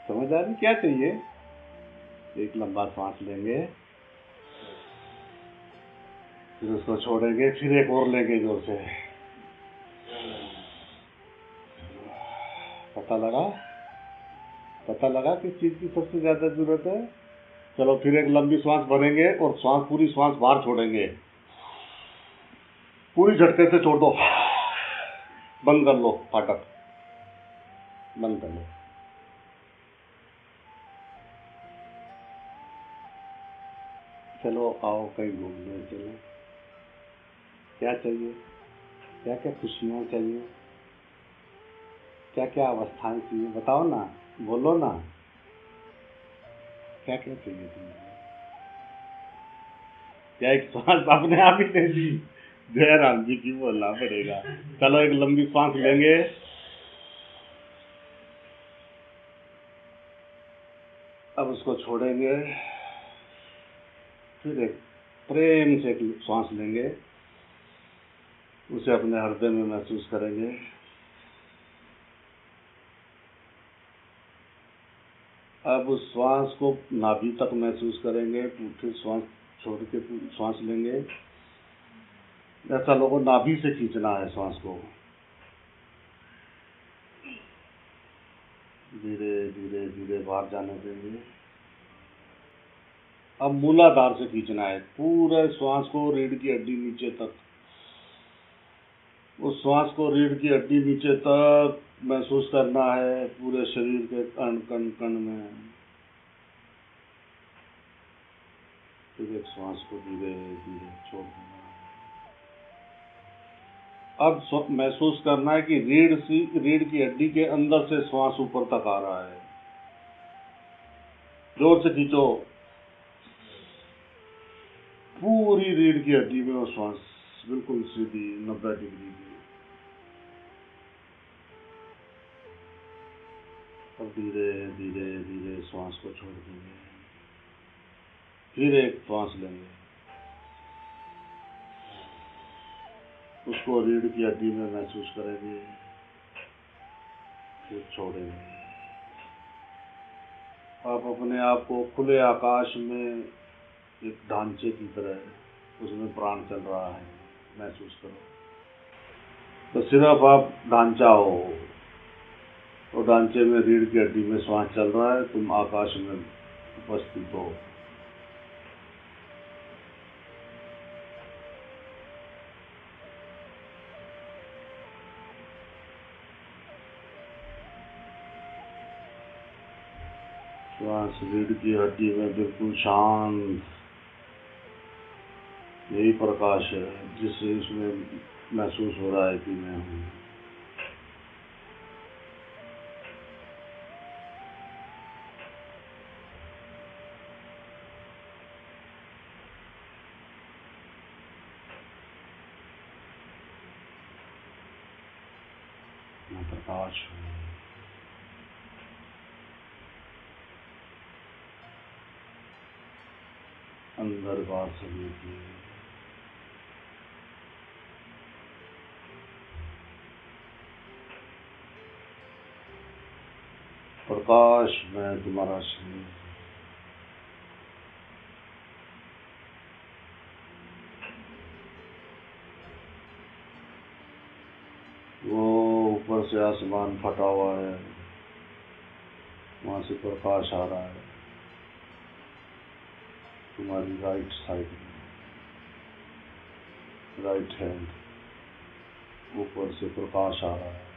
समझ आ रही, क्या चाहिए। एक लंबा सांस लेंगे, फिर उसको छोड़ेंगे, फिर एक और लेंगे जोर से। पता लगा किस चीज की सबसे ज्यादा जरूरत है। चलो फिर एक लंबी सांस भरेंगे और सांस, पूरी सांस बाहर छोड़ेंगे, पूरी झटके से छोड़ दो, बंद कर लो, फाटक बंद कर लो। चलो आओ कहीं घूमने चलो। क्या चाहिए, क्या क्या खुशियाँ चाहिए, क्या क्या अवस्थाएं चाहिए, बताओ ना, बोलो ना, क्या क्या चाहिए तुम्हें। क्या एक सांस अपने आप ही ले ली। जय राम जी की बोलना पड़ेगा। चलो एक लंबी सांस लेंगे, अब उसको छोड़ेंगे, फिर एक प्रेम से एक सांस लेंगे, उसे अपने हृदय में महसूस करेंगे। अब उस श्वास को नाभि तक महसूस करेंगे, फिर श्वास छोड़ के श्वास लेंगे। ऐसा लोगों नाभि से खींचना है श्वास को, धीरे धीरे धीरे बाहर जाने देंगे। अब मूलाधार से खींचना है, पूरे श्वास को रीढ़ की हड्डी नीचे तक, उस श्वास को रीढ़ की हड्डी नीचे तक महसूस करना है, पूरे शरीर के कण कण कण में। फिर एक श्वास को धीरे धीरे छोड़ देना। अब महसूस करना है कि रीढ़ की हड्डी के अंदर से श्वास ऊपर तक आ रहा है। जोर से खींचो, पूरी रीढ़ की हड्डी में वो श्वास बिल्कुल सीधी 90 डिग्री की। अब धीरे धीरे धीरे श्वास को छोड़ देंगे, फिर एक श्वास लेंगे, उसको रीढ़ की हड्डी में महसूस करेंगे, फिर छोड़ेंगे। आप अपने आप को खुले आकाश में एक ढांचे की तरह, उसमें प्राण चल रहा है, महसूस करो। तो सिर्फ आप ढांचा हो, तो ढांचे में रीढ़ की हड्डी में श्वास चल रहा है, तुम आकाश में उपस्थित हो। श्वास रीढ़ की हड्डी में बिल्कुल शांत, यही प्रकाश है जिससे इसमें महसूस हो रहा है कि मैं हूँ। मैं प्रकाश हूँ। अंदर बाहर सभी की प्रकाश, मैं तुम्हारा शरीर। वो ऊपर से आसमान फटा हुआ है, वहां से प्रकाश आ रहा है तुम्हारी राइट साइड में, राइट हैंड, ऊपर से प्रकाश आ रहा है।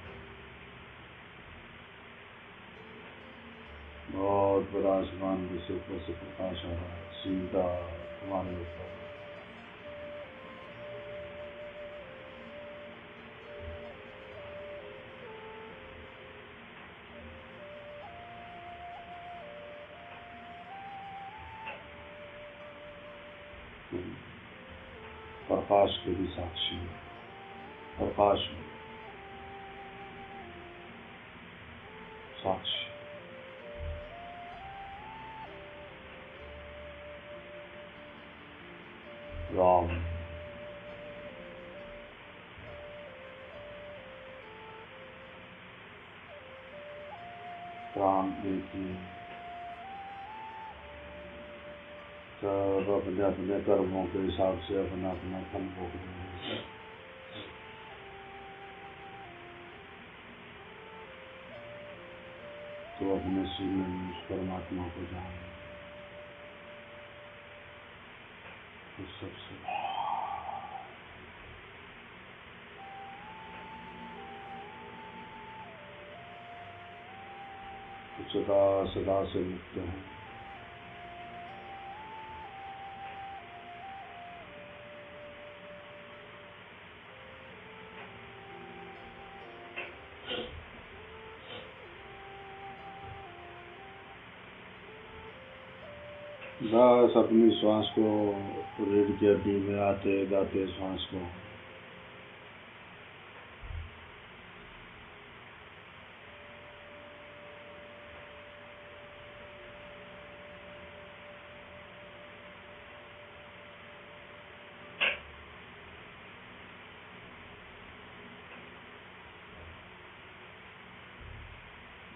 बहुत बड़ा आसमान जैसे ऊपर से प्रकाश आ रहा है, सीधा तुम्हारे ऊपर। प्रकाश के भी साक्षी, प्रकाश में साक्षी। राम, राम एक ही, सब अपने अपने कर्मों के हिसाब से अपना अपना फल भोग रहे हैं। तो अपने सीने में उस परमात्मा को जान, उस सबसे सदा सदा से मुक्त है। बस अपनी श्वास को रीढ़ की हड्डी में आते जाते श्वास को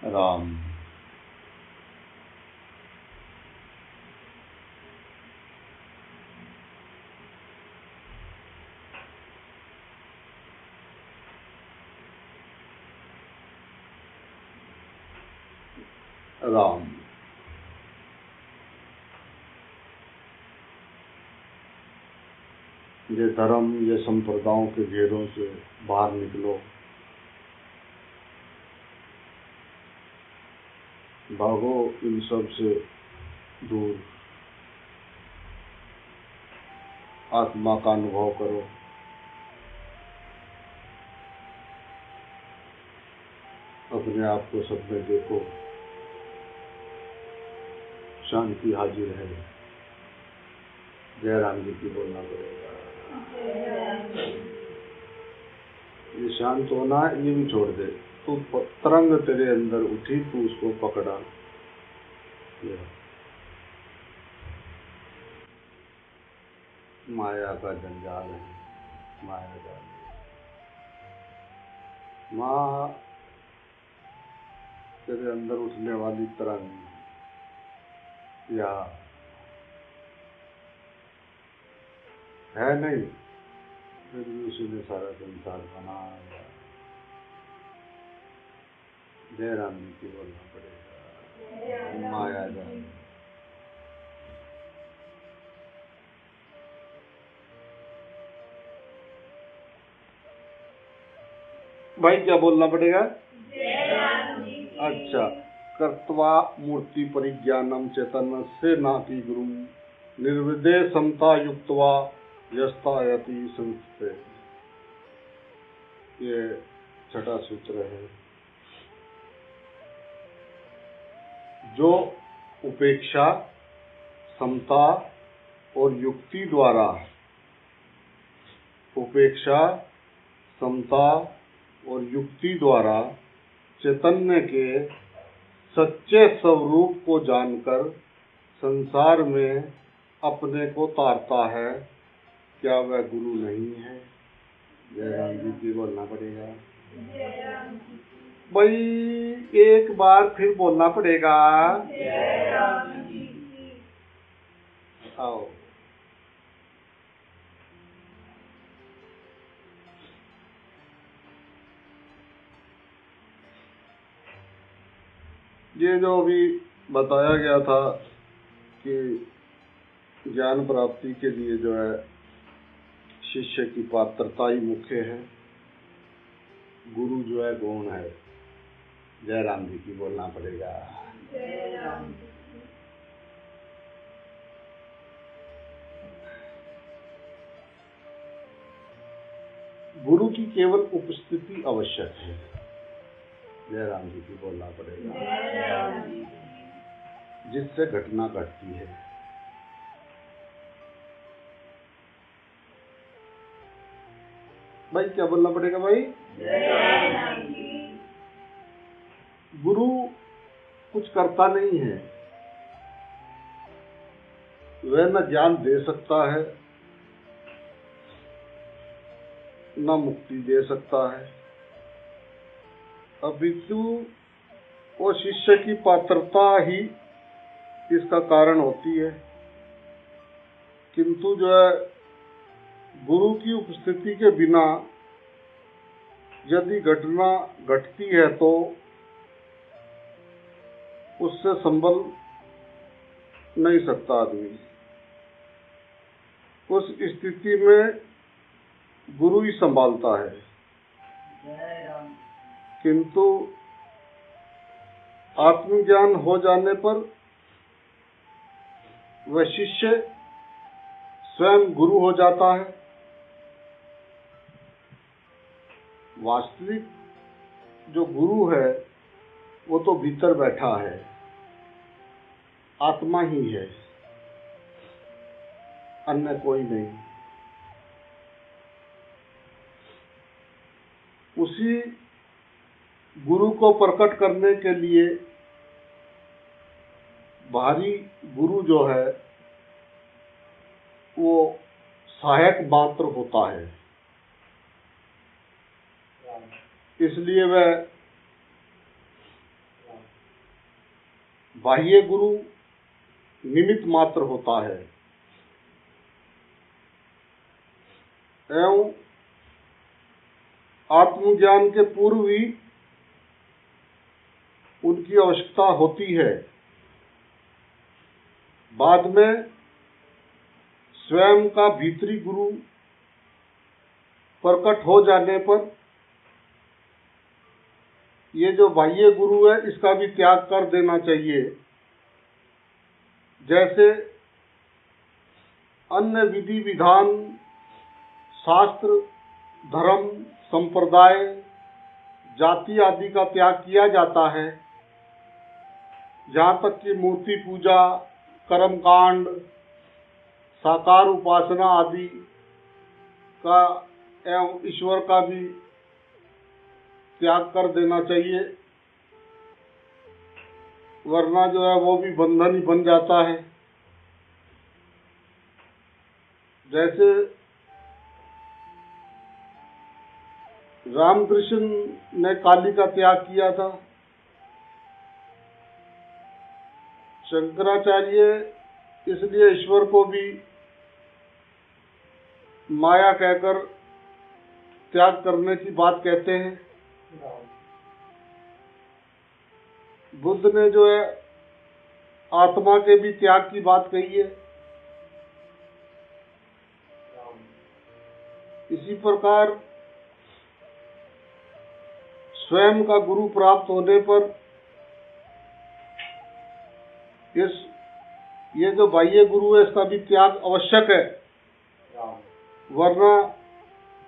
राम, राम। ये धर्म, ये संप्रदायों के घेरों से बाहर निकलो, भागो इन सब से दूर, आत्मा का अनुभव करो। अपने आप को सब में देखो, शांति हाजिर है। जय राम जी की बोलना पड़ेगा। ये शांत होना ये भी छोड़ दे, तू तरंग तेरे अंदर उठी, तू उसको पकड़ा। माया का जंजाल है, माया जाल। माँ तेरे अंदर उठने वाली तरंग या है नहीं, फिर भी उसी ने सारा संसार बनाया। जय राम जी की बोलना पड़ेगा। माया जाल। भाई क्या बोलना पड़ेगा? अच्छा, कर्त्वा मूर्ति परिज्ञानम चैतन्य से नाति गुरु निर्विदेय समता युक्तवा यस्तायति संस्थे। ये छठा सूत्र है। जो उपेक्षा, समता और युक्ति द्वारा, उपेक्षा, समता और युक्ति द्वारा चैतन्य के सच्चे स्वरूप को जानकर संसार में अपने को तारता है, क्या वह गुरु नहीं है? जय राम जी की बोलना पड़ेगा। भाई एक बार फिर बोलना पड़ेगा। आओ, ये जो अभी बताया गया था कि ज्ञान प्राप्ति के लिए जो है शिष्य की पात्रता ही मुख्य है, गुरु जो है गौण है। जय राम जी की बोलना पड़ेगा। गुरु की केवल उपस्थिति आवश्यक है। जय राम जी की बोलना पड़ेगा, जिससे घटना घटती है। भाई क्या बोलना पड़ेगा भाई? गुरु कुछ करता नहीं है, वह न ज्ञान दे सकता है, न मुक्ति दे सकता है, अपितु वो शिष्य की पात्रता ही इसका कारण होती है। किंतु जो है गुरु की उपस्थिति के बिना यदि घटना घटती है तो उससे संभल नहीं सकता आदमी। उस स्थिति में गुरु ही संभालता है। किंतु आत्मज्ञान हो जाने पर वह शिष्य स्वयं गुरु हो जाता है। वास्तविक जो गुरु है वो तो भीतर बैठा है, आत्मा ही है, अन्य कोई नहीं। उसी गुरु को प्रकट करने के लिए बाहरी गुरु जो है वो सहायक मात्र होता है। इसलिए वह बाह्य गुरु निमित्त मात्र होता है एवं आत्मज्ञान के पूर्व ही उनकी आवश्यकता होती है। बाद में स्वयं का भीतरी गुरु प्रकट हो जाने पर ये जो बाह्य गुरु है इसका भी त्याग कर देना चाहिए। जैसे अन्य विधि विधान, शास्त्र, धर्म, संप्रदाय, जाति आदि का त्याग किया जाता है। यहाँ तक कि मूर्ति पूजा, कर्मकांड, साकार उपासना आदि का एवं ईश्वर का भी त्याग कर देना चाहिए, वरना जो है वो भी बंधन ही बन जाता है। जैसे रामकृष्ण ने काली का त्याग किया था, शंकराचार्य इसलिए ईश्वर को भी माया कहकर त्याग करने की बात कहते हैं। बुद्ध ने जो है आत्मा के भी त्याग की बात कही है। इसी प्रकार स्वयं का गुरु प्राप्त होने पर ये जो बाह्य गुरु है इसका भी त्याग आवश्यक है, वरना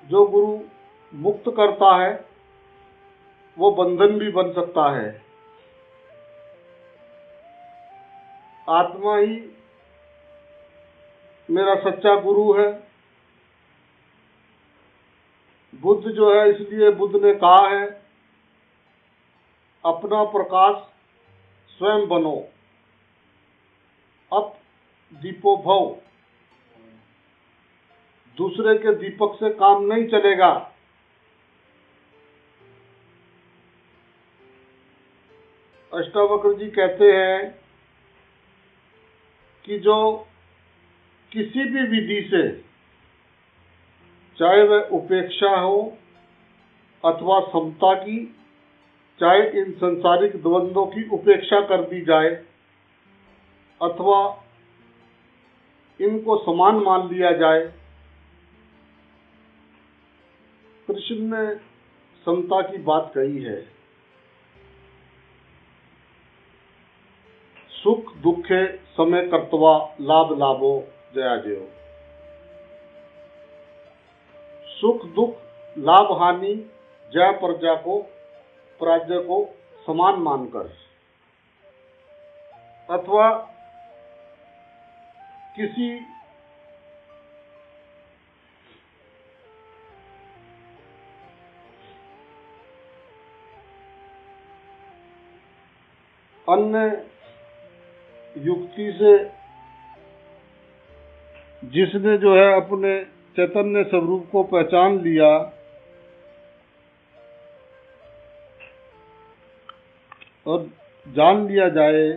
जो गुरु मुक्त करता है वो बंधन भी बन सकता है। आत्मा ही मेरा सच्चा गुरु है। बुद्ध जो है, इसलिए बुद्ध ने कहा है अपना प्रकाश स्वयं बनो, अप दीपो भव। दूसरे के दीपक से काम नहीं चलेगा। अष्टावक्र जी कहते हैं कि जो किसी भी विधि से, चाहे वह उपेक्षा हो अथवा समता की, चाहे इन संसारिक द्वंद्वों की उपेक्षा कर दी जाए अथवा इनको समान मान लिया जाए, कृष्ण ने समता की बात कही है। सुख दुखे समय कर्तवा लाभ लाभो जया जयो। सुख दुख लाभ हानि जय प्रजा को, पराजय को समान मानकर, अथवा किसी अन्य युक्ति से जिसने जो है अपने चैतन्य स्वरूप को पहचान लिया, और जान लिया जाए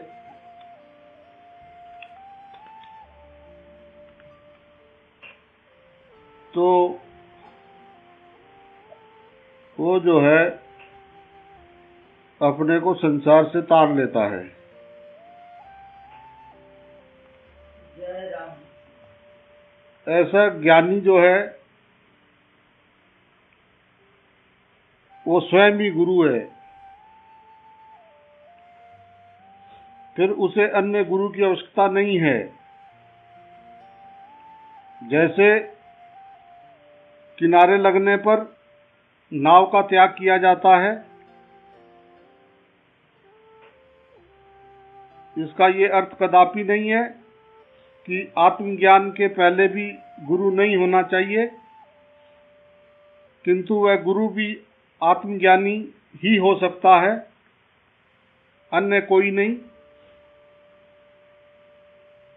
तो वो जो है अपने को संसार से तार लेता है। ऐसा ज्ञानी जो है वो स्वयं ही गुरु है, फिर उसे अन्य गुरु की आवश्यकता नहीं है। जैसे किनारे लगने पर नाव का त्याग किया जाता है, इसका ये अर्थ कदापि नहीं है कि आत्मज्ञान के पहले भी गुरु नहीं होना चाहिए, किंतु वह गुरु भी आत्मज्ञानी ही हो सकता है, अन्य कोई नहीं।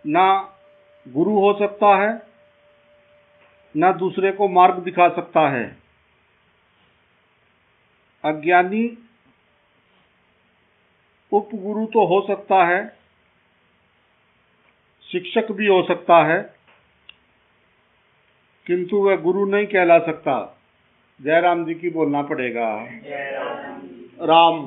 ना गुरु हो सकता है, ना दूसरे को मार्ग दिखा सकता है। अज्ञानी उपगुरु तो हो सकता है, शिक्षक भी हो सकता है, किंतु वह गुरु नहीं कहला सकता। जयराम जी की बोलना पड़ेगा। राम।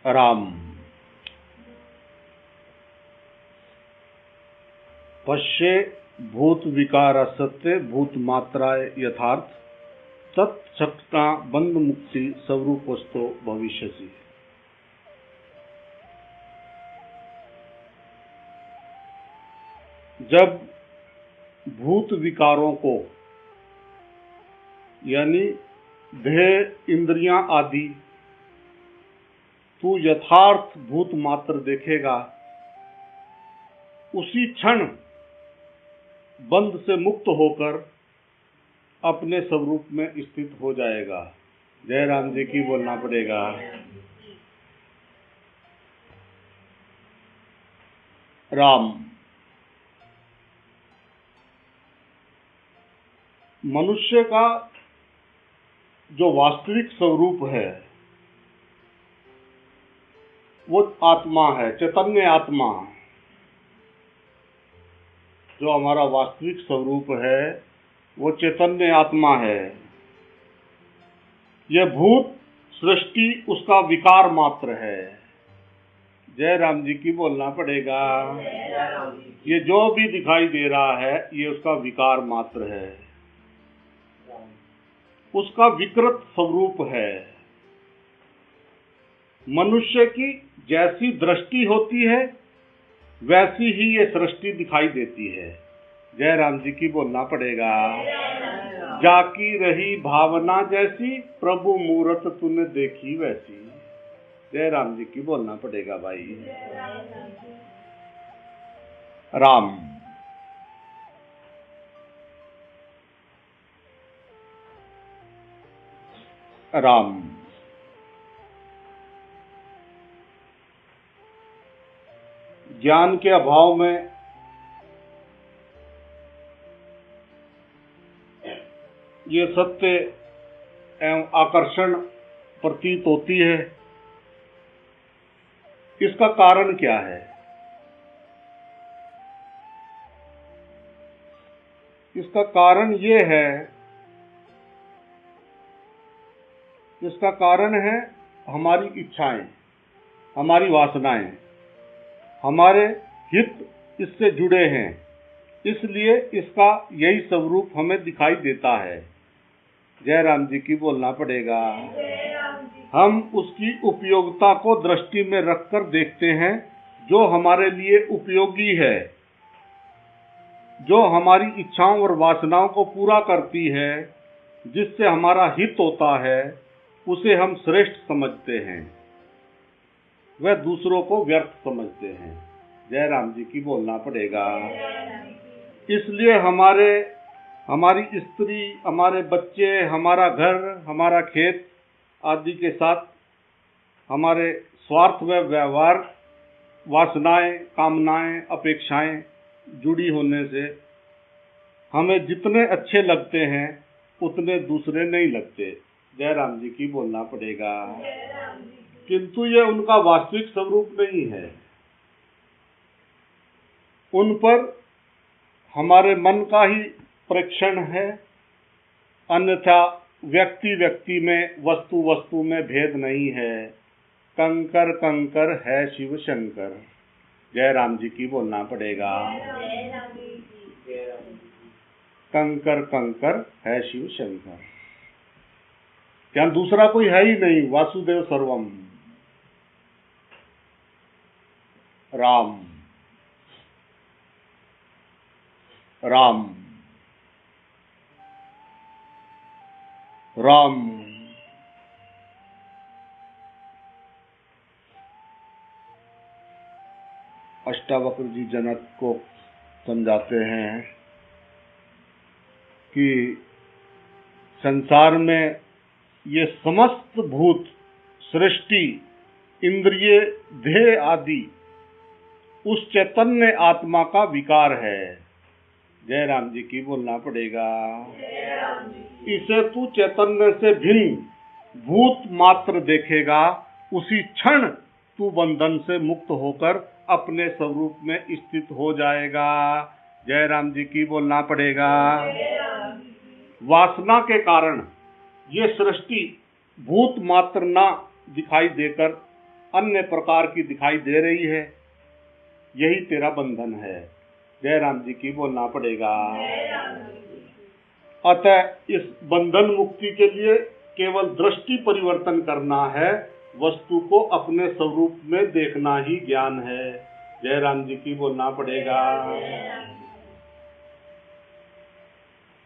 राम। पश्ये भूत विकार असत्य भूत मात्राय यथार्थ तत्सत्ता बंध मुक्ति स्वरूपस्तो भविष्यसि। जब भूत विकारों को यानी देह इंद्रियां आदि तू यथार्थ भूत मात्र देखेगा, उसी क्षण बंध से मुक्त होकर अपने स्वरूप में स्थित हो जाएगा। जय राम जी की बोलना पड़ेगा। राम मनुष्य का जो वास्तविक स्वरूप है वो आत्मा है, चैतन्य आत्मा। जो हमारा वास्तविक स्वरूप है वो चैतन्य आत्मा है। यह भूत सृष्टि उसका विकार मात्र है। जय राम जी की बोलना पड़ेगा। ये जो भी दिखाई दे रहा है ये उसका विकार मात्र है, उसका विकृत स्वरूप है। मनुष्य की जैसी दृष्टि होती है वैसी ही ये सृष्टि दिखाई देती है। जय राम जी की बोलना पड़ेगा। जाकी रही भावना जैसी प्रभु मूरत तूने देखी वैसी। जय राम जी की बोलना पड़ेगा भाई। राम राम ज्ञान के अभाव में ये सत्य एवं आकर्षण प्रतीत होती है। इसका कारण क्या है? इसका कारण ये है, इसका कारण है हमारी इच्छाएं, हमारी वासनाएं, हमारे हित इससे जुड़े हैं, इसलिए इसका यही स्वरूप हमें दिखाई देता है। जय राम जी की बोलना पड़ेगा। हम उसकी उपयोगिता को दृष्टि में रखकर देखते हैं, जो हमारे लिए उपयोगी है, जो हमारी इच्छाओं और वासनाओं को पूरा करती है, जिससे हमारा हित होता है, उसे हम श्रेष्ठ समझते हैं, वह दूसरों को व्यर्थ समझते हैं। जय राम जी की बोलना पड़ेगा। इसलिए हमारी स्त्री, हमारे बच्चे, हमारा घर, हमारा खेत आदि के साथ हमारे स्वार्थ व व्यवहार, वासनाएं, कामनाएं, अपेक्षाएं जुड़ी होने से हमें जितने अच्छे लगते हैं उतने दूसरे नहीं लगते। जय राम जी की बोलना पड़ेगा। किंतु ये उनका वास्तविक स्वरूप नहीं है। उन पर हमारे मन का ही परीक्षण है, अन्यथा व्यक्ति व्यक्ति में, वस्तु वस्तु में भेद नहीं है। कंकर कंकर है शिव शंकर। जय राम जी की बोलना पड़ेगा। कंकर कंकर है शिव शंकर, क्या दूसरा कोई है ही नहीं। वासुदेव सर्वम। राम राम राम अष्टावक्र जी जनक को समझाते हैं कि संसार में ये समस्त भूत सृष्टि, इंद्रिय, देह आदि उस चैतन्य आत्मा का विकार है। जय राम जी की बोलना पड़ेगा। इसे तू चैतन्य से भिन्न भूत मात्र देखेगा, उसी क्षण तू बंधन से मुक्त होकर अपने स्वरूप में स्थित हो जाएगा। जय राम जी की बोलना पड़ेगा। वासना के कारण ये सृष्टि भूत मात्र ना दिखाई देकर अन्य प्रकार की दिखाई दे रही है, यही तेरा बंधन है। जय राम जी की बोलना पड़ेगा। जय राम जी की। अतः इस बंधन मुक्ति के लिए केवल दृष्टि परिवर्तन करना है, वस्तु को अपने स्वरूप में देखना ही ज्ञान है। जय राम जी की बोलना पड़ेगा। जय राम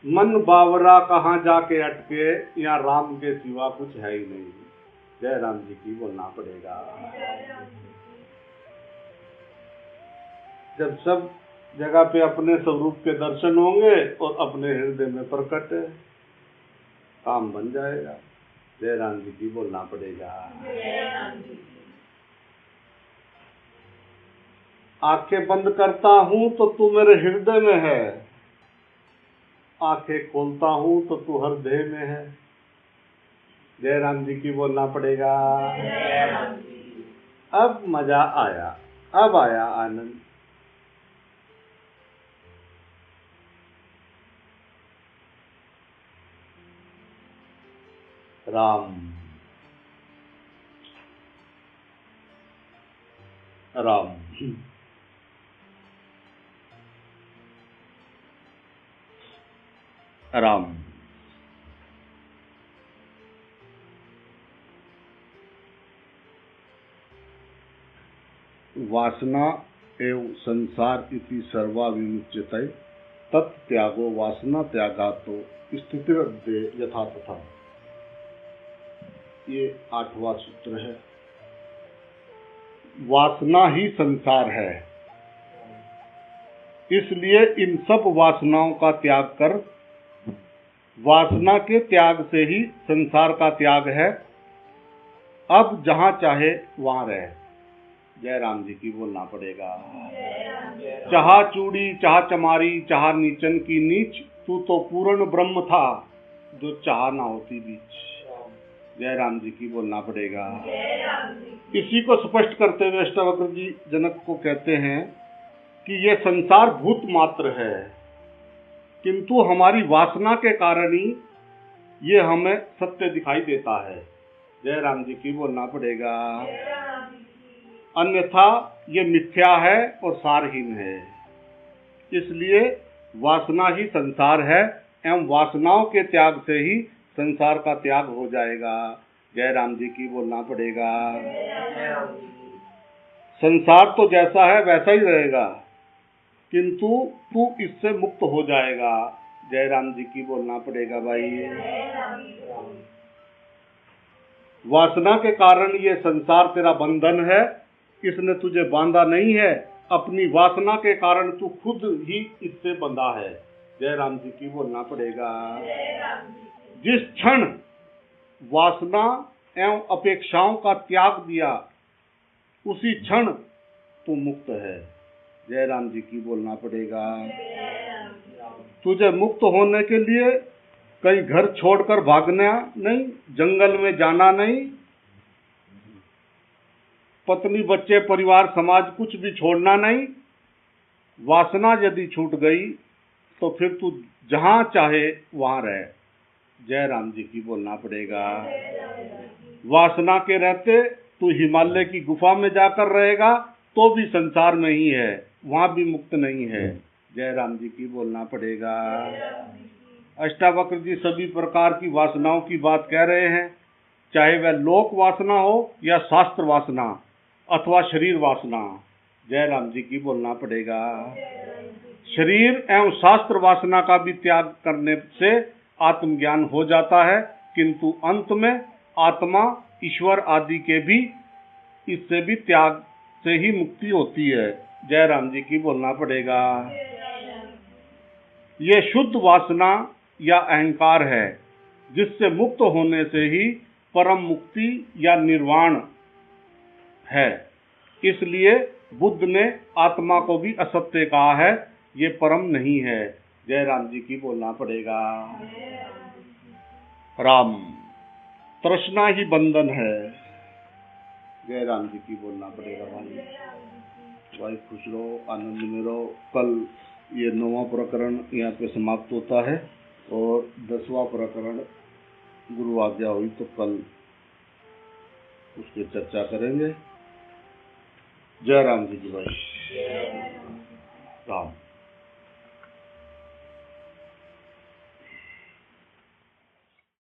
जी। मन बावरा कहाँ जाके अटके, यहाँ राम के सिवा कुछ है ही नहीं। जय राम जी की बोलना पड़ेगा। जय राम जी की। जब सब जगह पे अपने स्वरूप के दर्शन होंगे और अपने हृदय में प्रकट है, काम बन जाएगा। जय राम जी की बोलना पड़ेगा। जय राम जी की। आंखें बंद करता हूँ तो तू मेरे हृदय में है, आंखें खोलता हूँ तो तू हर देह में है। जय राम जी की बोलना पड़ेगा। जय राम जी की। अब मजा आया, अब आया आनंद। राम राम राम। वासना एवं संसार इति सर्वा विमुच्यते तत्त्यागो वासना त्यागातो स्थितिरद्ये यथा तथा। ये 8वां सूत्र है। वासना ही संसार है, इसलिए इन सब वासनाओं का त्याग कर, वासना के त्याग से ही संसार का त्याग है। अब जहां चाहे वहां रहे। जय राम जी की बोलना पड़ेगा। चाह चूड़ी चाह चमारी चाह नीचन की नीच, तू तो पूर्ण ब्रह्म था जो चाह ना होती बीच। जय राम जी की बोलना पड़ेगा। जय राम जी की। इसी को स्पष्ट करते हुए अष्टावक्र जी जनक को कहते हैं कि ये संसार भूत मात्र है, किंतु हमारी वासना के कारण ही ये हमें सत्य दिखाई देता है। जय राम जी की बोलना पड़ेगा। जय राम जी की। अन्यथा ये मिथ्या है और सारहीन है। इसलिए वासना ही संसार है एवं वासनाओं के त्याग से ही संसार का त्याग हो जाएगा। जय राम जी की बोलना पड़ेगा। जय राम जी की। संसार तो जैसा है वैसा ही रहेगा, किंतु तू इससे मुक्त हो जाएगा। जय राम जी की बोलना पड़ेगा भाई। जय राम जी की। वासना के कारण ये संसार तेरा बंधन है, इसने तुझे बांधा नहीं है, अपनी वासना के कारण तू खुद ही इससे बंधा है। जय राम जी की बोलना पड़ेगा। जय राम जी की। जिस क्षण वासना एवं अपेक्षाओं का त्याग दिया, उसी क्षण तू मुक्त है। जय राम जी की बोलना पड़ेगा। जय राम जी की। तुझे मुक्त होने के लिए कहीं घर छोड़कर भागना नहीं, जंगल में जाना नहीं, पत्नी बच्चे परिवार समाज कुछ भी छोड़ना नहीं। वासना यदि छूट गई तो फिर तू जहां चाहे वहां रहे। जय राम जी की बोलना पड़ेगा। वासना के रहते तू हिमालय की गुफा में जाकर रहेगा तो भी संसार में ही है, वहां भी मुक्त नहीं है। जय राम जी की बोलना पड़ेगा। अष्टावक्र जी सभी प्रकार की वासनाओं की बात कह रहे हैं, चाहे वह लोक वासना हो या शास्त्र वासना अथवा शरीर वासना। जय राम जी की बोलना पड़ेगा। शरीर एवं शास्त्र वासना का भी त्याग करने से आत्मज्ञान हो जाता है, किंतु अंत में आत्मा ईश्वर आदि के भी इससे भी त्याग से ही मुक्ति होती है। जय राम जी की बोलना पड़ेगा। ये शुद्ध वासना या अहंकार है, जिससे मुक्त होने से ही परम मुक्ति या निर्वाण है। इसलिए बुद्ध ने आत्मा को भी असत्य कहा है, ये परम नहीं है। जय राम जी की बोलना पड़ेगा। राम तृष्णा ही बंधन है। जय राम जी की बोलना पड़ेगा। भाई खुश रहो, आनंद में रहो। कल ये 9वां प्रकरण यहाँ पे समाप्त होता है और 10वां प्रकरण गुरु आज्ञा हुई तो कल उसकी चर्चा करेंगे। जय राम जी की भाई।